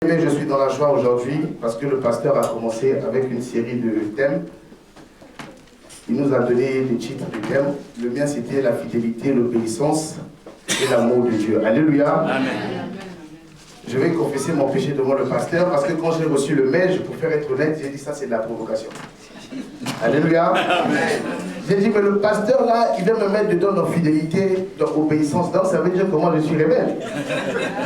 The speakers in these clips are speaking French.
Je suis dans la joie aujourd'hui parce que le pasteur a commencé avec une série de thèmes. Il nous a donné des titres de thèmes. Le mien, c'était la fidélité, l'obéissance et l'amour de Dieu. Alléluia. Amen. Je vais confesser mon péché devant le pasteur parce que quand j'ai reçu le mail, pour faire être honnête, j'ai dit ça, c'est de la provocation. Alléluia. Amen. J'ai dit, mais le pasteur là, il vient me mettre dedans dans fidélité, dans obéissance. Donc ça veut dire que moi je suis rebelle.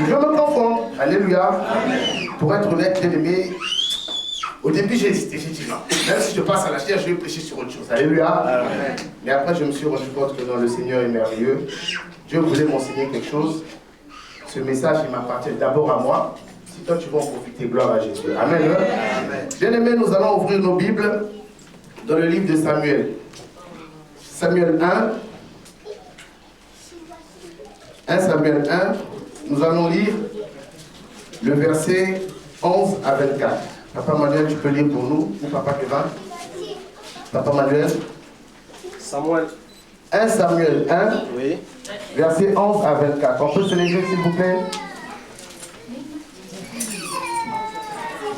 Il veut me confondre. Alléluia. Amen. Pour être honnête, bien aimé, au début j'ai hésité, j'ai dit non. Même si je passe à la chair, je vais prêcher sur autre chose. Alléluia. Amen. Mais après je me suis rendu compte que non, le Seigneur est merveilleux. Dieu voulait m'enseigner quelque chose. Ce message, il m'appartient d'abord à moi. Si toi tu vas en profiter, gloire à Jésus. Amen. Amen. Bien aimé, nous allons ouvrir nos Bibles dans le livre de Samuel. Samuel 1. 1 Samuel 1. Nous allons lire le verset 11 à 24. Papa Manuel, tu peux lire pour nous, ou Papa Kevin? Papa Manuel. Samuel. 1 Samuel 1. Oui. Verset 11 à 24. On peut se lever, s'il vous plaît?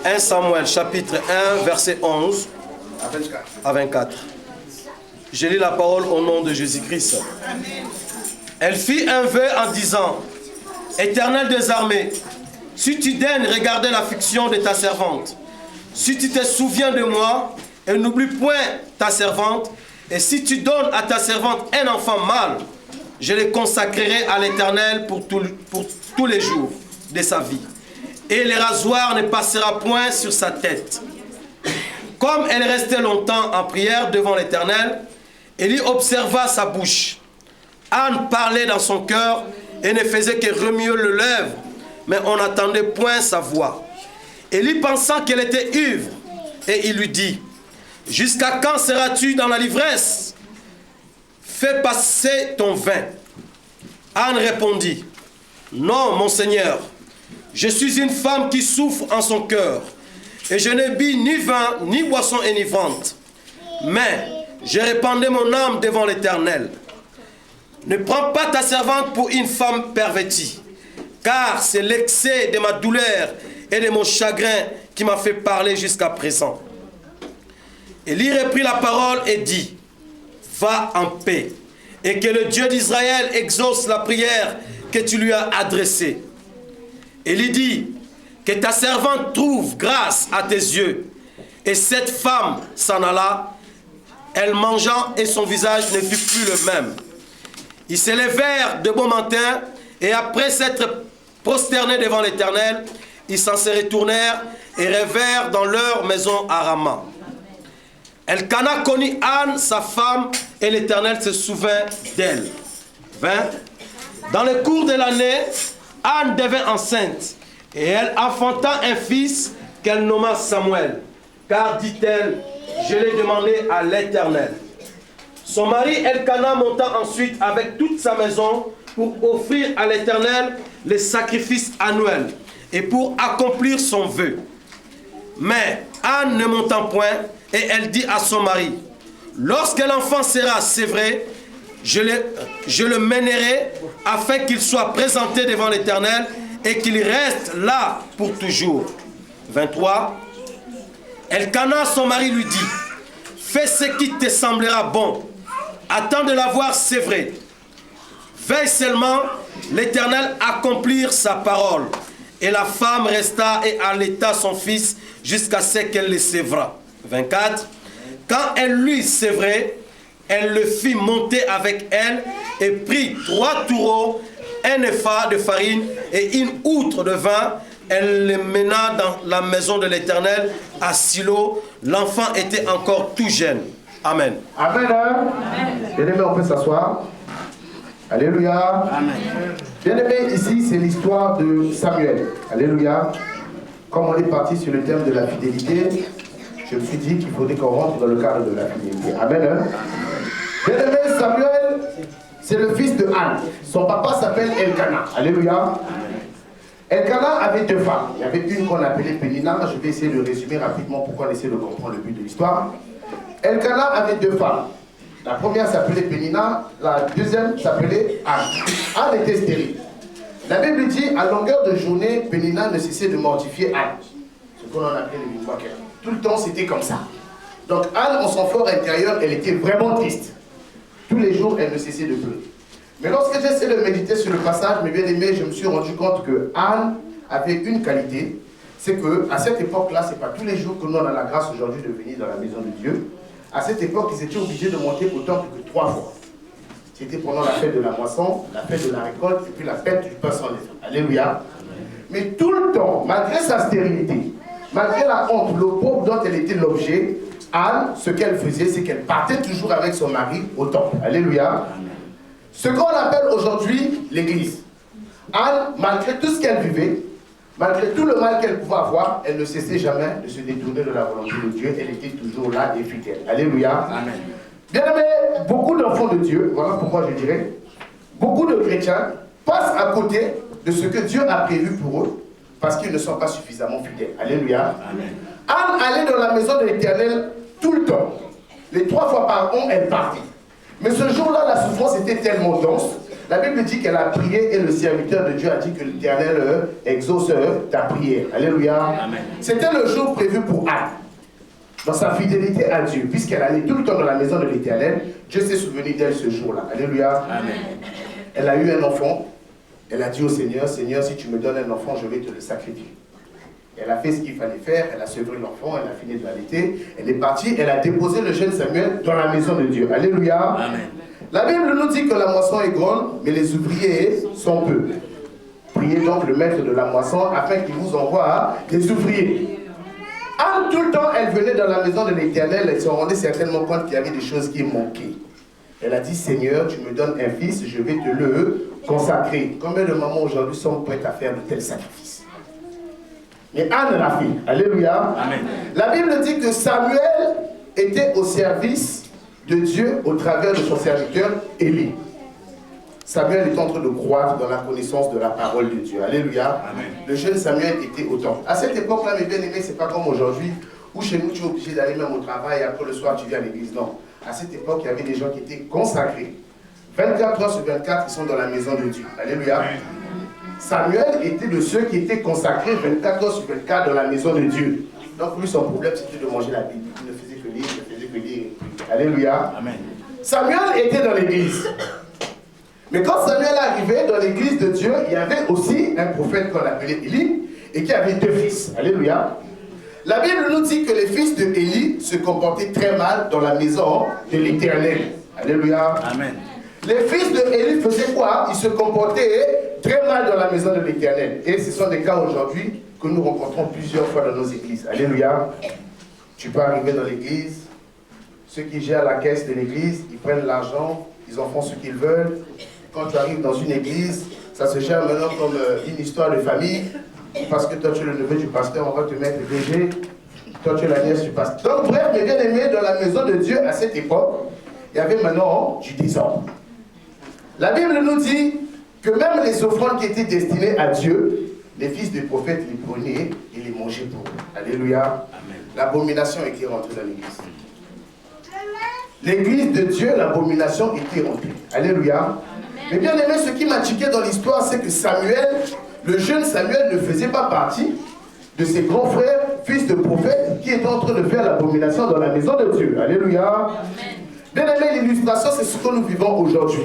1 Samuel, chapitre 1, verset 11 à 24. Je lis la parole au nom de Jésus-Christ. Elle fit un vœu en disant: Éternel des armées, si tu daignes regarder l'affliction de ta servante, si tu te souviens de moi et n'oublie point ta servante, et si tu donnes à ta servante un enfant mâle, je le consacrerai à l'Éternel pour tous les jours de sa vie. Et le rasoir ne passera point sur sa tête. Comme elle restait longtemps en prière devant l'Éternel, Élie observa sa bouche. Anne parlait dans son cœur et ne faisait que remuer le lèvre, mais on n'entendait point sa voix. Élie pensa qu'elle était ivre, et il lui dit: Jusqu'à quand seras-tu dans la l'ivresse? Fais passer ton vin. Anne répondit: Non, mon Seigneur, je suis une femme qui souffre en son cœur, et je ne bis ni vin, ni boisson enivrante. Mais je répandais mon âme devant l'Éternel. Ne prends pas ta servante pour une femme pervertie, car c'est l'excès de ma douleur et de mon chagrin qui m'a fait parler jusqu'à présent. Élie reprit la parole et dit: Va en paix, et que le Dieu d'Israël exauce la prière que tu lui as adressée. Élie dit: Que ta servante trouve grâce à tes yeux. Et cette femme s'en alla. Elle mangea et son visage ne fut plus le même. Ils se levèrent de bon matin, et après s'être prosternés devant l'Éternel, ils s'en se retournèrent et revinrent dans leur maison à Rama. Elkana connut Anne, sa femme, et l'Éternel se souvint d'elle. 20. Dans le cours de l'année, Anne devint enceinte, et elle enfanta un fils qu'elle nomma Samuel, car, dit-elle, je l'ai demandé à l'Éternel. Son mari Elkana monta ensuite avec toute sa maison pour offrir à l'Éternel les sacrifices annuels et pour accomplir son vœu. Mais Anne ne montant point, et elle dit à son mari: Lorsque l'enfant sera sévré, je le mènerai afin qu'il soit présenté devant l'Éternel et qu'il reste là pour toujours. 23. Elkana, son mari, lui dit: Fais ce qui te semblera bon. Attends de l'avoir sévré. Veille seulement l'Éternel accomplir sa parole. Et la femme resta et allaita son fils jusqu'à ce qu'elle le sévra. 24. Quand elle lui sévrait, elle le fit monter avec elle et prit 3 taureaux, un épha de farine et une outre de vin. Elle le mena dans la maison de l'Éternel à Silo. L'enfant était encore tout jeune. Amen. Amen. Bien-aimé, on peut s'asseoir. Alléluia. Amen. Bien-aimé, ici, c'est l'histoire de Samuel. Alléluia. Comme on est parti sur le thème de la fidélité, je me suis dit qu'il faudrait qu'on rentre dans le cadre de la fidélité. Amen. Bien-aimé, Samuel, c'est le fils de Anne. Son papa s'appelle Elkana. Alléluia. Elkana avait 2 femmes. Il y avait une qu'on appelait Pénina. Je vais essayer de résumer rapidement pour qu'on essaie de comprendre le but de l'histoire. Elkana avait 2 femmes. La première s'appelait Pénina, la deuxième s'appelait Anne. Anne était stérile. La Bible dit, à longueur de journée, Pénina ne cessait de mortifier Anne. Ce qu'on en appelait le Milwaukee. Tout le temps, c'était comme ça. Donc Anne, en son fort intérieur, elle était vraiment triste. Tous les jours, elle ne cessait de pleurer. Mais lorsque j'essaie de méditer sur le passage, mes bien-aimés, je me suis rendu compte que Anne avait une qualité, c'est qu'à cette époque-là, ce n'est pas tous les jours que nous on a la grâce aujourd'hui de venir dans la maison de Dieu. À cette époque, ils étaient obligés de monter au temple que 3 fois. C'était pendant la fête de la moisson, la fête de la récolte, et puis la fête du pain sans levain. Alléluia. Mais tout le temps, malgré sa stérilité, malgré la honte, le pauvre dont elle était l'objet, Anne, ce qu'elle faisait, c'est qu'elle partait toujours avec son mari au temple. Alléluia. Ce qu'on appelle aujourd'hui l'église. Anne, malgré tout ce qu'elle vivait, malgré tout le mal qu'elle pouvait avoir, elle ne cessait jamais de se détourner de la volonté de Dieu. Elle était toujours là et fidèle. Alléluia. Amen. Bien aimé, beaucoup d'enfants de Dieu, voilà pourquoi je dirais, beaucoup de chrétiens passent à côté de ce que Dieu a prévu pour eux parce qu'ils ne sont pas suffisamment fidèles. Alléluia. Amen. Anne allait dans la maison de l'Éternel tout le temps. Les 3 fois par an, elle partait. Mais ce jour-là, la souffrance était tellement dense. La Bible dit qu'elle a prié et le serviteur de Dieu a dit que l'Éternel exauce ta prière. Alléluia. C'était le jour prévu pour Anne. Dans sa fidélité à Dieu, puisqu'elle allait tout le temps dans la maison de l'Éternel, Dieu s'est souvenu d'elle ce jour-là. Alléluia. Amen. Elle a eu un enfant. Elle a dit au Seigneur, Seigneur, si tu me donnes un enfant, je vais te le sacrifier. Elle a fait ce qu'il fallait faire, elle a sevré l'enfant, elle a fini de l'allaiter, elle est partie, elle a déposé le jeune Samuel dans la maison de Dieu. Alléluia. Amen. La Bible nous dit que la moisson est grande, mais les ouvriers sont peu. Priez donc le maître de la moisson afin qu'il vous envoie des ouvriers. Anne, tout le temps, elle venait dans la maison de l'Éternel, elle se rendait certainement compte qu'il y avait des choses qui manquaient. Elle a dit, Seigneur, tu me donnes un fils, je vais te le consacrer. Combien de mamans aujourd'hui sont prêtes à faire de tels sacrifices? Mais Anne l'a fait. Alléluia. Amen. La Bible dit que Samuel était au service de Dieu au travers de son serviteur Élie. Samuel est en train de croître dans la connaissance de la parole de Dieu. Alléluia. Amen. Le jeune Samuel était au temple. À cette époque-là, mes bien-aimés, ce n'est pas comme aujourd'hui, où chez nous, tu es obligé d'aller même au travail et après le soir, tu viens à l'église. Non. À cette époque, il y avait des gens qui étaient consacrés. 24 heures sur 24, ils sont dans la maison de Dieu. Alléluia. Amen. Samuel était de ceux qui étaient consacrés 24 heures sur 24 dans la maison de Dieu. Donc lui, son problème, c'était de manger la Bible. Il ne faisait que lire, il ne faisait que lire. Alléluia. Amen. Samuel était dans l'église. Mais quand Samuel arrivait dans l'église de Dieu, il y avait aussi un prophète qu'on appelait Élie et qui avait 2 fils. Alléluia. La Bible nous dit que les fils de Élie se comportaient très mal dans la maison de l'Éternel. Alléluia. Amen. Les fils de Élie faisaient quoi? Ils se comportaient très mal dans la maison de l'Éternel. Et ce sont des cas aujourd'hui que nous rencontrons plusieurs fois dans nos églises. Alléluia. Tu peux arriver dans l'église, ceux qui gèrent la caisse de l'église, ils prennent l'argent, ils en font ce qu'ils veulent. Quand tu arrives dans une église, ça se gère maintenant comme une histoire de famille. Parce que toi tu es le neveu du pasteur, on va te mettre DG. Toi tu es la nièce du pasteur. Donc bref, mes bien-aimés, dans la maison de Dieu à cette époque, il y avait maintenant du désordre. La Bible nous dit que même les offrandes qui étaient destinées à Dieu, les fils des prophètes les prenaient et les mangeaient pour eux. Alléluia. L'abomination était rentrée dans l'église. L'église de Dieu, l'abomination était rentrée. Alléluia. Mais bien aimé, ce qui m'a tiqué dans l'histoire, c'est que Samuel, le jeune Samuel, ne faisait pas partie de ses grands frères, fils de prophètes, qui étaient en train de faire l'abomination dans la maison de Dieu. Alléluia. Bien aimé, l'illustration, c'est ce que nous vivons aujourd'hui.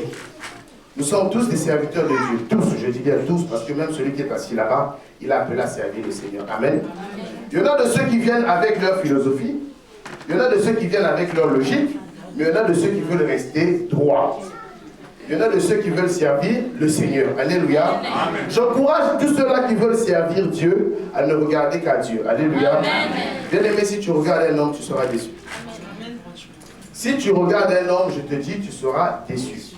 Nous sommes tous des serviteurs de Dieu. Tous, je dis bien tous, parce que même celui qui est assis là-bas, il a appelé à servir le Seigneur. Amen. Il y en a de ceux qui viennent avec leur philosophie, il y en a de ceux qui viennent avec leur logique, mais il y en a de ceux qui veulent rester droits. Il y en a de ceux qui veulent servir le Seigneur. Alléluia. J'encourage tous ceux-là qui veulent servir Dieu à ne regarder qu'à Dieu. Alléluia. Bien aimé, si tu regardes un homme, tu seras déçu. Si tu regardes un homme, je te dis, tu seras déçu.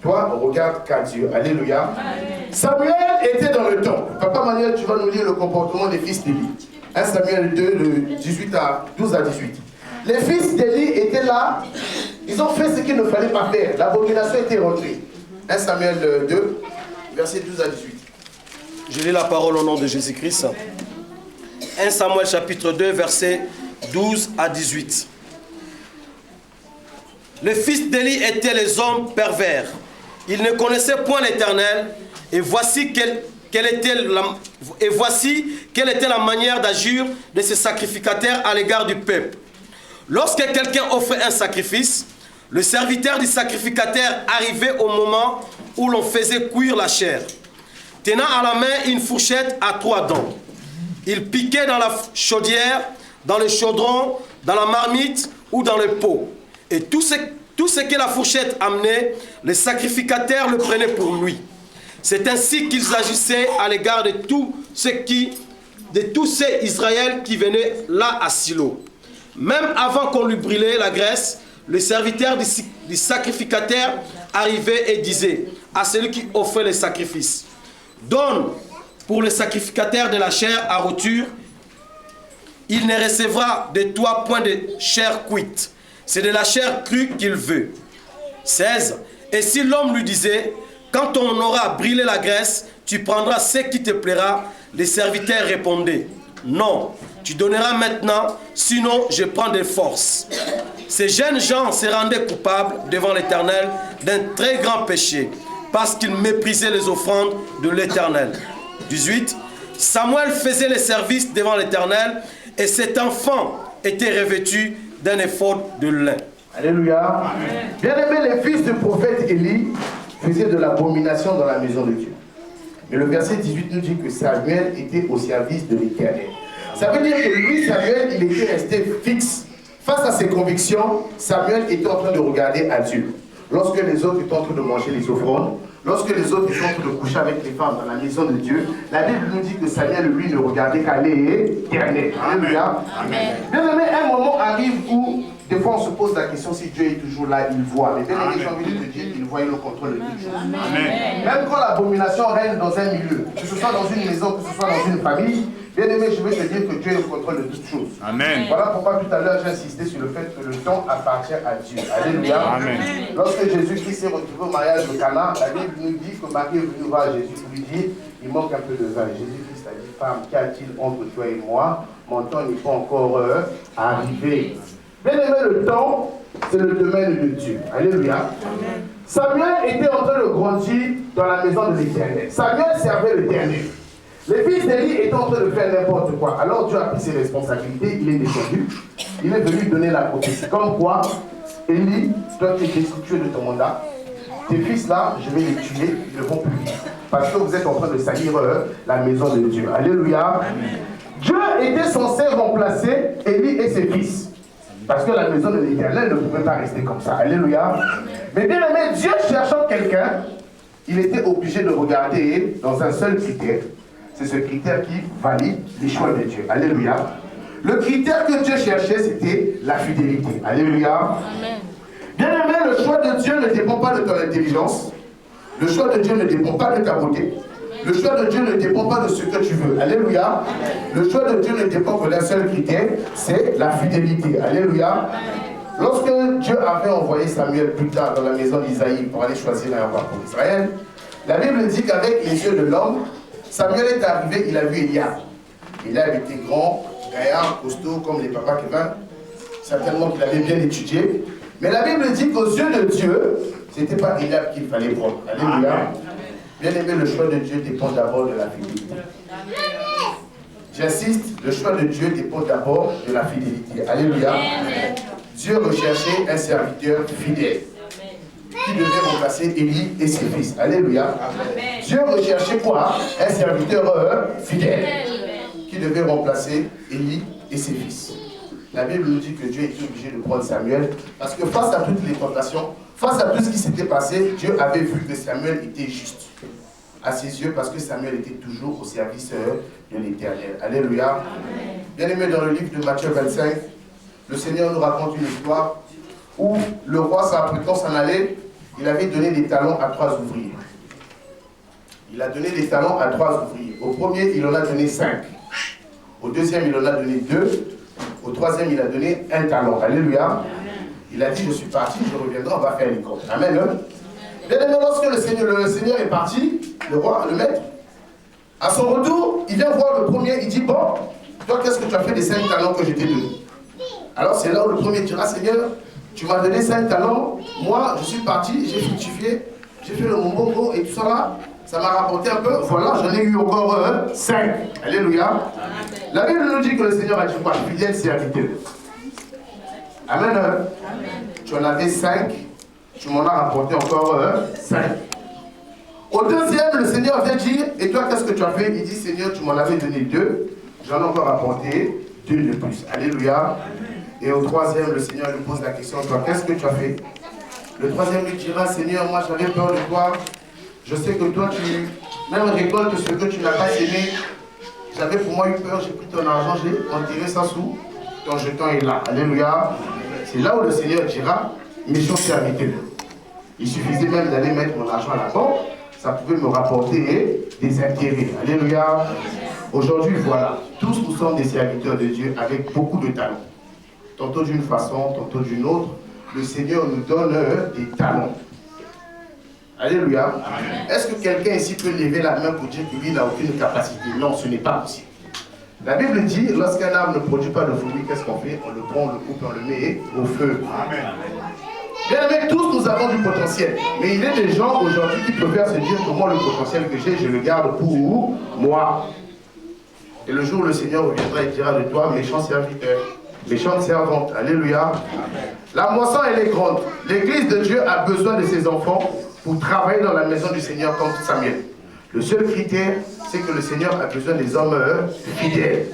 Toi, regarde qu'à Dieu. Alléluia. Samuel était dans le temple. Papa Manuel, tu vas nous lire le comportement des fils d'Élie. 1 Samuel 2, de 12 à 18. Les fils d'Élie étaient là. Ils ont fait ce qu'il ne fallait pas faire. L'abomination était rentrée. 1 Samuel 2, verset 12 à 18. Je lis la parole au nom de Jésus-Christ. 1 Samuel chapitre 2, verset 12 à 18. Les fils d'Élie étaient les hommes pervers Il ne connaissait point l'Éternel, et voici quelle était la manière d'agir de ces sacrificateurs à l'égard du peuple. Lorsque quelqu'un offrait un sacrifice, le serviteur du sacrificateur arrivait au moment où l'on faisait cuire la chair. Tenant à la main une fourchette à 3 dents, il piquait dans la chaudière, dans le chaudron, dans la marmite ou dans le pot. Et tout ce que la fourchette amenait, le sacrificateur le prenait pour lui. C'est ainsi qu'ils agissaient à l'égard de tous ces Israël qui venaient là à Silo. Même avant qu'on lui brûlait la graisse, le serviteur du sacrificateur arrivait et disait à celui qui offrait le sacrifice: donne pour le sacrificateur de la chair à rôtir, il ne recevra de toi point de chair cuite, c'est de la chair crue qu'il veut. 16. Et si l'homme lui disait: quand on aura brûlé la graisse, tu prendras ce qui te plaira, les serviteurs répondaient: non, tu donneras maintenant, sinon je prends des forces. Ces jeunes gens se rendaient coupables devant l'Éternel d'un très grand péché, parce qu'ils méprisaient les offrandes de l'Éternel. 18. Samuel faisait le service devant l'Éternel, et cet enfant était revêtu d'un éphod de lin. Alléluia. Bien-aimés, les fils du prophète Élie faisaient de l'abomination dans la maison de Dieu. Mais le verset 18 nous dit que Samuel était au service de l'Éternel. Ça veut dire que lui, Samuel, il était resté fixe. Face à ses convictions, Samuel était en train de regarder à Dieu. Lorsque les autres étaient en train de manger les offrandes, lorsque les autres étaient en train de coucher avec les femmes dans la maison de Dieu, la Bible nous dit que Samuel, lui, ne regardait qu'à l'Éternel. Alléluia. Bien aimé, un moment arrive où, des fois, on se pose la question si Dieu est toujours là, il voit. Mais bien aimé, j'ai envie de te dire qu'il voit et le contrôle de toutes choses. Même quand l'abomination règne dans un milieu, que ce soit dans une maison, que ce soit dans une famille, bien aimé, je veux te dire que Dieu est au contrôle de toutes choses. Amen. Voilà pourquoi tout à l'heure j'ai insisté sur le fait que le temps appartient à Dieu. Alléluia. Amen. Lorsque Jésus-Christ s'est retrouvé au mariage de Cana, la Bible nous dit que Marie est venue voir Jésus pour lui dire: il manque un peu de vin. Jésus-Christ a dit: femme, qu'y a-t-il entre toi et moi? Mon temps n'est pas encore arrivé. Bien aimé, le temps, c'est le domaine de Dieu. Alléluia. Amen. Samuel était en train de grandir dans la maison de l'Éternel. Samuel servait l'Éternel. Les fils d'Élie étaient en train de faire n'importe quoi. Alors Dieu a pris ses responsabilités, il est descendu. Il est venu donner la prophétie. Comme quoi, Élie, toi tu es destitué de ton mandat. Tes fils là, je vais les tuer, ils ne vont plus vivre. Parce que vous êtes en train de salir la maison de Dieu. Alléluia. Amen. Dieu était censé remplacer Élie et ses fils. Parce que la maison de l'Éternel ne pouvait pas rester comme ça. Alléluia. Mais bien aimé, Dieu cherchant quelqu'un, il était obligé de regarder dans un seul critère. C'est ce critère qui valide les choix de Dieu. Alléluia. Le critère que Dieu cherchait, c'était la fidélité. Alléluia. Amen. Bien aimé, le choix de Dieu ne dépend pas de ton intelligence. Le choix de Dieu ne dépend pas de ta beauté. Le choix de Dieu ne dépend pas de ce que tu veux. Alléluia. Le choix de Dieu ne dépend que d'un seul critère, c'est la fidélité. Alléluia. Lorsque Dieu avait envoyé Samuel plus tard dans la maison d'Isaïe pour aller choisir un roi pour Israël, la Bible dit qu'avec les yeux de l'homme, Samuel est arrivé, il a vu Eliab. Eliab était grand, gaillard, costaud, comme les papas Kevin. Certainement qu'il avait bien étudié. Mais la Bible dit qu'aux yeux de Dieu, ce n'était pas Eliab qu'il fallait prendre. Alléluia. Bien aimé, le choix de Dieu dépend d'abord de la fidélité. J'insiste, le choix de Dieu dépend d'abord de la fidélité. Alléluia. Dieu recherchait un serviteur fidèle qui devait remplacer Élie et ses fils. Alléluia. Dieu recherchait quoi? Un serviteur fidèle qui devait remplacer Élie et ses fils. La Bible nous dit que Dieu était obligé de prendre Samuel parce que face à toutes les tentations, face à tout ce qui s'était passé, Dieu avait vu que Samuel était juste à ses yeux parce que Samuel était toujours au service de l'Éternel. Alléluia. Bien aimé, dans le livre de Matthieu 25, le Seigneur nous raconte une histoire où le roi s'apprêtant s'en aller, il avait donné des talents à 3 ouvriers. Il a donné des talents à 3 ouvriers. Au premier, il en a donné 5. Au deuxième, il en a donné 2. Au troisième, il a donné 1 talent. Alléluia. Il a dit: je suis parti, je reviendrai, on va faire les comptes. Amen. Bien aimé, lorsque le Seigneur est parti, le roi, le maître, à son retour, il vient voir le premier, il dit: bon, toi, qu'est-ce que tu as fait des 5 talents que je t'ai donnés? Alors c'est là où le premier dira: Seigneur, tu m'as donné 5 talents, moi je suis parti, j'ai fructifié j'ai fait le bonbon et tout ça là, ça m'a rapporté un peu, voilà, j'en ai eu encore 5. Alléluia. La Bible nous dit que le Seigneur a dit quoi? Fidèle serviteur. Amen. Tu en avais 5, tu m'en as rapporté encore 5. Au deuxième, le Seigneur vient dire, et toi qu'est-ce que tu as fait? Il dit, Seigneur, tu m'en avais donné 2, j'en ai encore rapporté 2 de plus. Alléluia. Et au troisième, le Seigneur lui pose la question, toi qu'est-ce que tu as fait? Le troisième lui dira, Seigneur, moi j'avais peur de toi. Je sais que toi tu même récoltes ce que tu n'as pas semé. J'avais pour moi eu peur, j'ai pris ton argent, j'ai enterré ça sous ton jeton est là. Alléluia. C'est là où le Seigneur dira, méchant serviteur. Il suffisait même d'aller mettre mon argent à la banque, ça pouvait me rapporter des intérêts. Alléluia. Aujourd'hui, voilà, tous nous sommes des serviteurs de Dieu avec beaucoup de talents. Tantôt d'une façon, tantôt d'une autre. Le Seigneur nous donne des talents. Alléluia. Est-ce que quelqu'un ici peut lever la main pour dire que lui n'a aucune capacité? Non, ce n'est pas possible. La Bible dit, lorsqu'un arbre ne produit pas de fruits, qu'est-ce qu'on fait? On le prend, on le coupe, on le met au feu. Amen. Bien aimé, tous nous avons du potentiel. Mais il y a des gens aujourd'hui qui préfèrent se dire que moi, le potentiel que j'ai, je le garde pour moi. Et le jour où le Seigneur reviendra et dira de toi, méchant serviteur, méchante servante. Alléluia. Amen. La moisson, elle est grande. L'église de Dieu a besoin de ses enfants pour travailler dans la maison du Seigneur comme Samuel. Le seul critère, c'est que le Seigneur a besoin des hommes fidèles.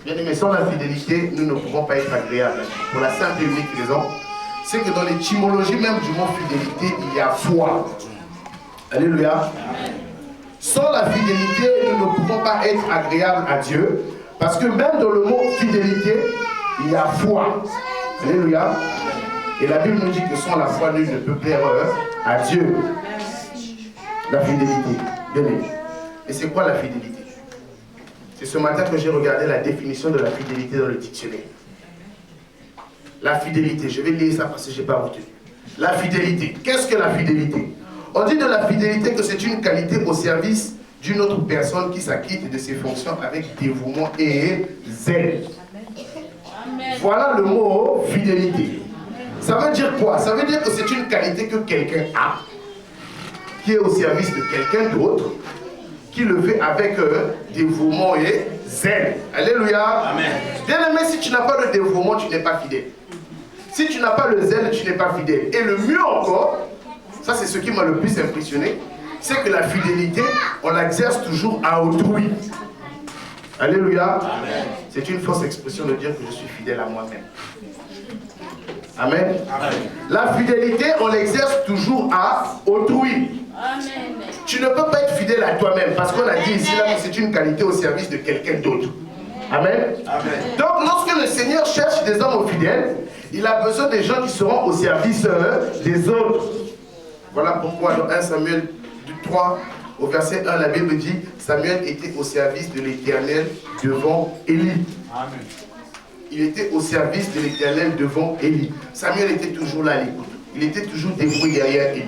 Bien aimé, sans la fidélité, nous ne pouvons pas être agréables. Pour la simple et unique raison, c'est que dans l'étymologie même du mot fidélité, il y a foi. Alléluia. Sans la fidélité, nous ne pouvons pas être agréables à Dieu. Parce que même dans le mot fidélité, il y a foi. Alléluia. Et la Bible nous dit que sans la foi, nul ne peut plaire à Dieu. La fidélité. Bien aimé. Et c'est quoi la fidélité? C'est ce matin que j'ai regardé la définition de la fidélité dans le dictionnaire. La fidélité, je vais lire ça parce que je n'ai pas retenu. La fidélité. Qu'est-ce que la fidélité? On dit de la fidélité que c'est une qualité au service d'une autre personne qui s'acquitte de ses fonctions avec dévouement et zèle. Amen. Voilà le mot fidélité. Ça veut dire quoi? Ça veut dire que c'est une qualité que quelqu'un a, qui est au service de quelqu'un d'autre, qui le fait avec dévouement et zèle. Alléluia. Amen. Bien aimé, si tu n'as pas de dévouement, tu n'es pas fidèle. Si tu n'as pas le zèle, tu n'es pas fidèle. Et le mieux encore, ça c'est ce qui m'a le plus impressionné, c'est que la fidélité, on l'exerce toujours à autrui. Alléluia. C'est une fausse expression de dire que je suis fidèle à moi-même. Amen. Amen. La fidélité, on l'exerce toujours à autrui. Amen. Tu ne peux pas être fidèle à toi-même parce qu'on a dit ici là que c'est une qualité au service de quelqu'un d'autre. Amen. Amen. Donc lorsque le Seigneur cherche des hommes fidèles, il a besoin des gens qui seront au service des autres. Voilà pourquoi dans 1 Samuel 3, au verset 1, la Bible dit Samuel était au service de l'Éternel devant Élie. Amen. Il était au service de l'Éternel devant Élie. Samuel était toujours là à l'écoute. Il était toujours dévoué derrière Élie.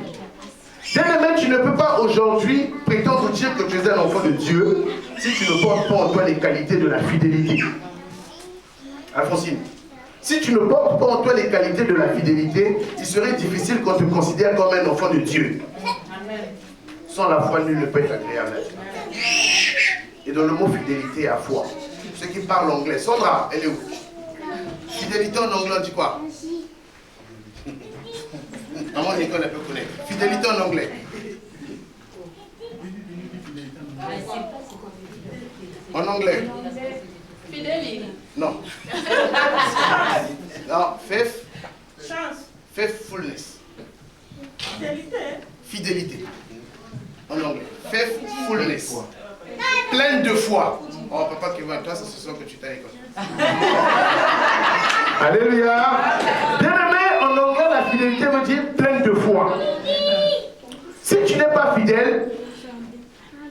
Bien-aimé, tu ne peux pas aujourd'hui prétendre dire que tu es un enfant de Dieu si tu ne portes pas en toi les qualités de la fidélité. Alphonsine, si tu ne portes pas en toi les qualités de la fidélité, il serait difficile qu'on te considère comme un enfant de Dieu. Amen. Sans la foi, nul ne peut être agréable à Dieu. Et dans le mot fidélité à foi, ceux qui parlent anglais, Sandra, elle est où? Fidélité en anglais, on dit quoi? Maman, l'école, elle peut connaître. Fidélité en anglais. En anglais. Fidélité. Non. Non, faith. Faithfulness. Fidélité. Fidélité. En anglais. Faithfulness. Pleine de foi. Oh, papa qui va, toi, c'est ce soir que tu t'as l'école. Alléluia. Bien-aimé, en anglais, la fidélité veut dire pleine de foi. Si tu n'es pas fidèle,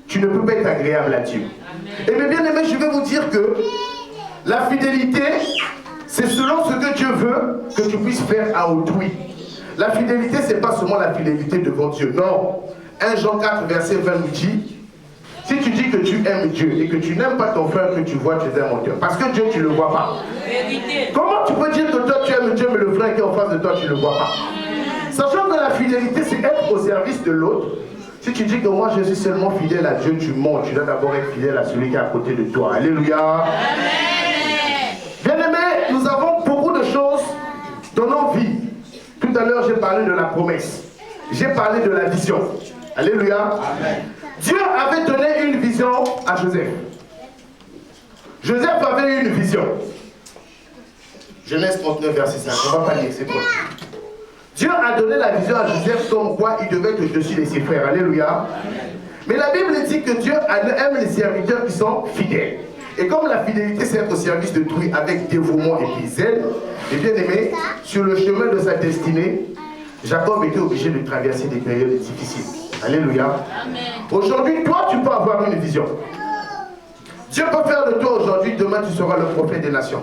tu ne peux pas être agréable à Dieu. Et bien aimé, je vais vous dire que la fidélité, c'est selon ce que Dieu veut que tu puisses faire à autrui. La fidélité, ce n'est pas seulement la fidélité devant Dieu. Non. 1 Jean 4, verset 20 nous dit, si tu dis que tu aimes Dieu et que tu n'aimes pas ton frère que tu vois, tu es un menteur. Parce que Dieu, tu ne le vois pas. Vérité. Comment tu peux dire que toi tu aimes Dieu, mais le frère qui est en face de toi, tu ne le vois pas? Sachant que la fidélité, c'est être au service de l'autre. Si tu dis que moi je suis seulement fidèle à Dieu, tu mens. Tu dois d'abord être fidèle à celui qui est à côté de toi. Alléluia. Bien-aimés, nous avons beaucoup de choses dans nos vies. Tout à l'heure, j'ai parlé de la promesse. J'ai parlé de la vision. Alléluia. Amen. Dieu avait donné une vision à Joseph. Joseph avait une vision. Genèse 39, verset 5. On ne va pas lire, c'est quoi? Dieu a donné la vision à Joseph comme quoi il devait être au-dessus de ses frères. Alléluia. Amen. Mais la Bible dit que Dieu aime les serviteurs qui sont fidèles. Et comme la fidélité c'est être au service de d'autrui avec dévouement et puis zèle, et bien aimé, sur le chemin de sa destinée, Jacob était obligé de traverser des périodes difficiles. Alléluia. Aujourd'hui, toi, tu peux avoir une vision. Dieu peut faire de toi aujourd'hui, demain tu seras le prophète des nations.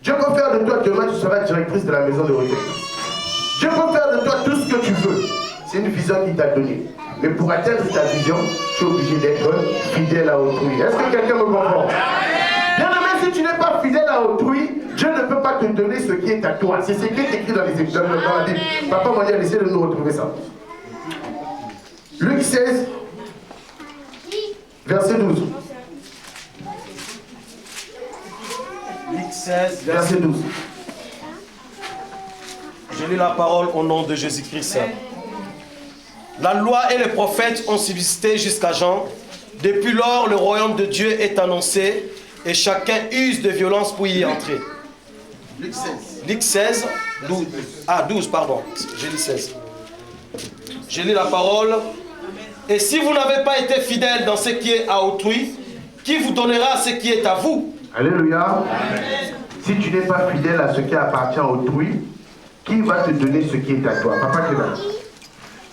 Dieu peut faire de toi, demain tu seras directrice de la maison de retraite. Dieu peut faire de toi tout ce que tu veux. C'est une vision qu'il t'a donnée. Mais pour atteindre ta vision, tu es obligé d'être fidèle à autrui. Est-ce que quelqu'un me comprend? Bien aimé, si tu n'es pas fidèle à autrui, Dieu ne peut pas te donner ce qui est à toi. C'est ce qui est écrit dans les Écritures, dans la Bible. Papa m'a dit, essayez de nous retrouver ça. Luc 16, verset 12. Luc 16, verset 12. Je lis la parole au nom de Jésus-Christ. La loi et les prophètes ont subsisté jusqu'à Jean. Depuis lors, le royaume de Dieu est annoncé et chacun use de violence pour y entrer. Luc 16. Luc 16, 12. Ah, 12, pardon. J'ai lu 16. Je lis la parole. Et si vous n'avez pas été fidèle dans ce qui est à autrui, qui vous donnera ce qui est à vous? Alléluia. Amen. Si tu n'es pas fidèle à ce qui appartient à autrui, qui va te donner ce qui est à toi? Papa qui est là.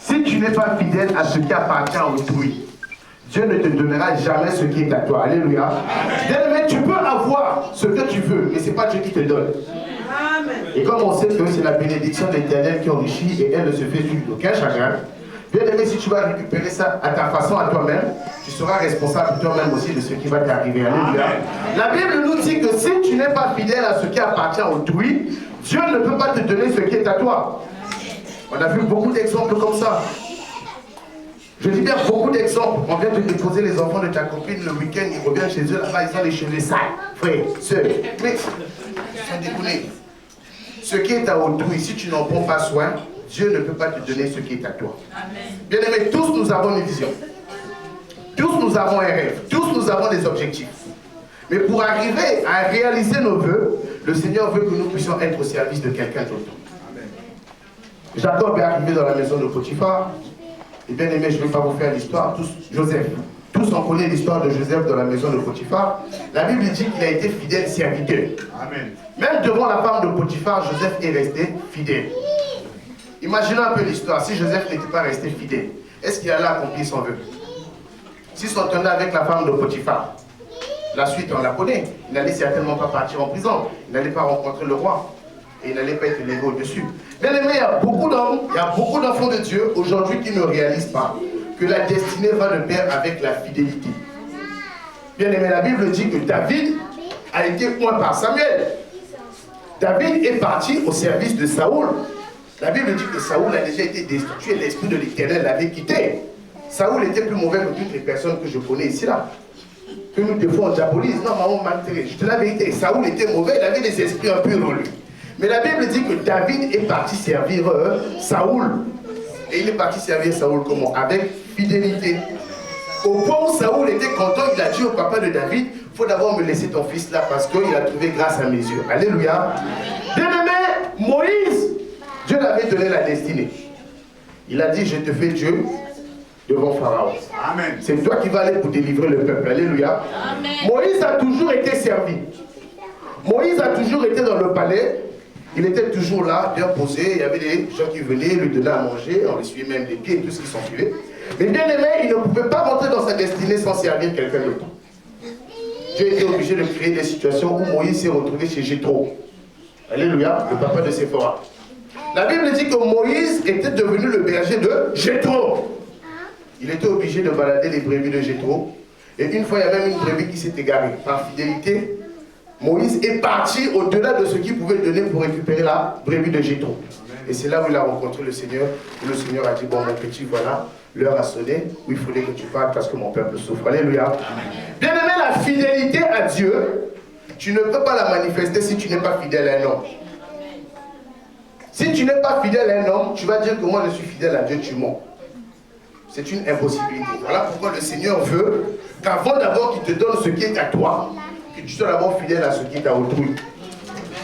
Si tu n'es pas fidèle à ce qui appartient à autrui, Dieu ne te donnera jamais ce qui est à toi. Alléluia. Mais tu peux avoir ce que tu veux, mais ce n'est pas Dieu qui te donne. Amen. Et comme on sait que c'est la bénédiction de l'Éternel qui enrichit et elle ne se fait sur aucun chagrin, bien aimé, si tu vas récupérer ça à ta façon, à toi-même, tu seras responsable toi-même aussi de ce qui va t'arriver. Alléluia. La Bible nous dit que si tu n'es pas fidèle à ce qui appartient à autrui, Dieu ne peut pas te donner ce qui est à toi. On a vu beaucoup d'exemples comme ça. Je dis bien beaucoup d'exemples. On vient de déposer les enfants de ta copine le week-end, ils reviennent chez eux, là-bas, ils ont les cheveux sales. Frère, soeur, mais, sans déconner. Ce qui est à autrui, si tu n'en prends pas soin, Dieu ne peut pas te donner ce qui est à toi. Bien aimé, tous nous avons une vision. Tous nous avons un rêve. Tous nous avons des objectifs. Mais pour arriver à réaliser nos vœux, le Seigneur veut que nous puissions être au service de quelqu'un d'autre. Jacob est arrivé dans la maison de Potiphar. Et bien aimé, je ne vais pas vous faire l'histoire. Joseph. Tous on connaît l'histoire de Joseph dans la maison de Potiphar. La Bible dit qu'il a été fidèle serviteur. Amen. Même devant la femme de Potiphar, Joseph est resté fidèle. Imaginez un peu l'histoire. Si Joseph n'était pas resté fidèle, est-ce qu'il allait accomplir son vœu? S'il s'entendait avec la femme de Potiphar, la suite on la connaît. Il n'allait certainement pas partir en prison. Il n'allait pas rencontrer le roi. Et il n'allait pas être élevé au-dessus. Bien aimé, il y a beaucoup d'hommes, il y a beaucoup d'enfants de Dieu aujourd'hui qui ne réalisent pas que la destinée va de pair avec la fidélité. Bien aimé, la Bible dit que David a été oint par Samuel. David est parti au service de Saoul. La Bible dit que Saoul a déjà été destitué, l'esprit de l'Éternel l'avait quitté. Saoul était plus mauvais que toutes les personnes que je connais ici là. Que nous des fois on diabolise. Non, maman m'a enterré. Je te la vérité, Saoul était mauvais, il avait des esprits impurs en lui. Mais la Bible dit que David est parti servir Saoul. Et il est parti servir Saoul comment? Avec fidélité. Au point où Saoul était content, il a dit au papa de David, il faut d'abord me laisser ton fils là parce qu'il a trouvé grâce à mes yeux. Alléluia. Bien-aimé, Moïse, Dieu l'avait donné la destinée. Il a dit, je te fais Dieu devant Pharaon. Amen. C'est toi qui vas aller pour délivrer le peuple. Alléluia. Amen. Moïse a toujours été servi. Moïse a toujours été dans le palais. Il était toujours là, bien posé. Il y avait des gens qui venaient lui donner à manger. On lui suivait même les pieds et tout ce qui s'enfilait. Mais bien aimé, il ne pouvait pas rentrer dans sa destinée sans servir quelqu'un d'autre. Dieu était obligé de créer des situations où Moïse s'est retrouvé chez Jéthro. Alléluia, le papa de Séphora. La Bible dit que Moïse était devenu le berger de Jéthro. Il était obligé de balader les brebis de Jéthro. Et une fois, il y a même une brebis qui s'est égarée. Par fidélité, Moïse est parti au-delà de ce qu'il pouvait donner pour récupérer la brebis de Jéthro. Et c'est là où il a rencontré le Seigneur. Et le Seigneur a dit, bon mon petit, voilà, l'heure a sonné, où il fallait que tu parles parce que mon peuple souffre. Alléluia. Bien aimé, la fidélité à Dieu, tu ne peux pas la manifester si tu n'es pas fidèle à un homme. Si tu n'es pas fidèle à un homme, tu vas dire que moi je suis fidèle à Dieu, tu mens. C'est une impossibilité. Voilà pourquoi le Seigneur veut qu'avant d'abord qu'il te donne ce qui est à toi, que tu sois d'abord fidèle à ce qui est à autrui.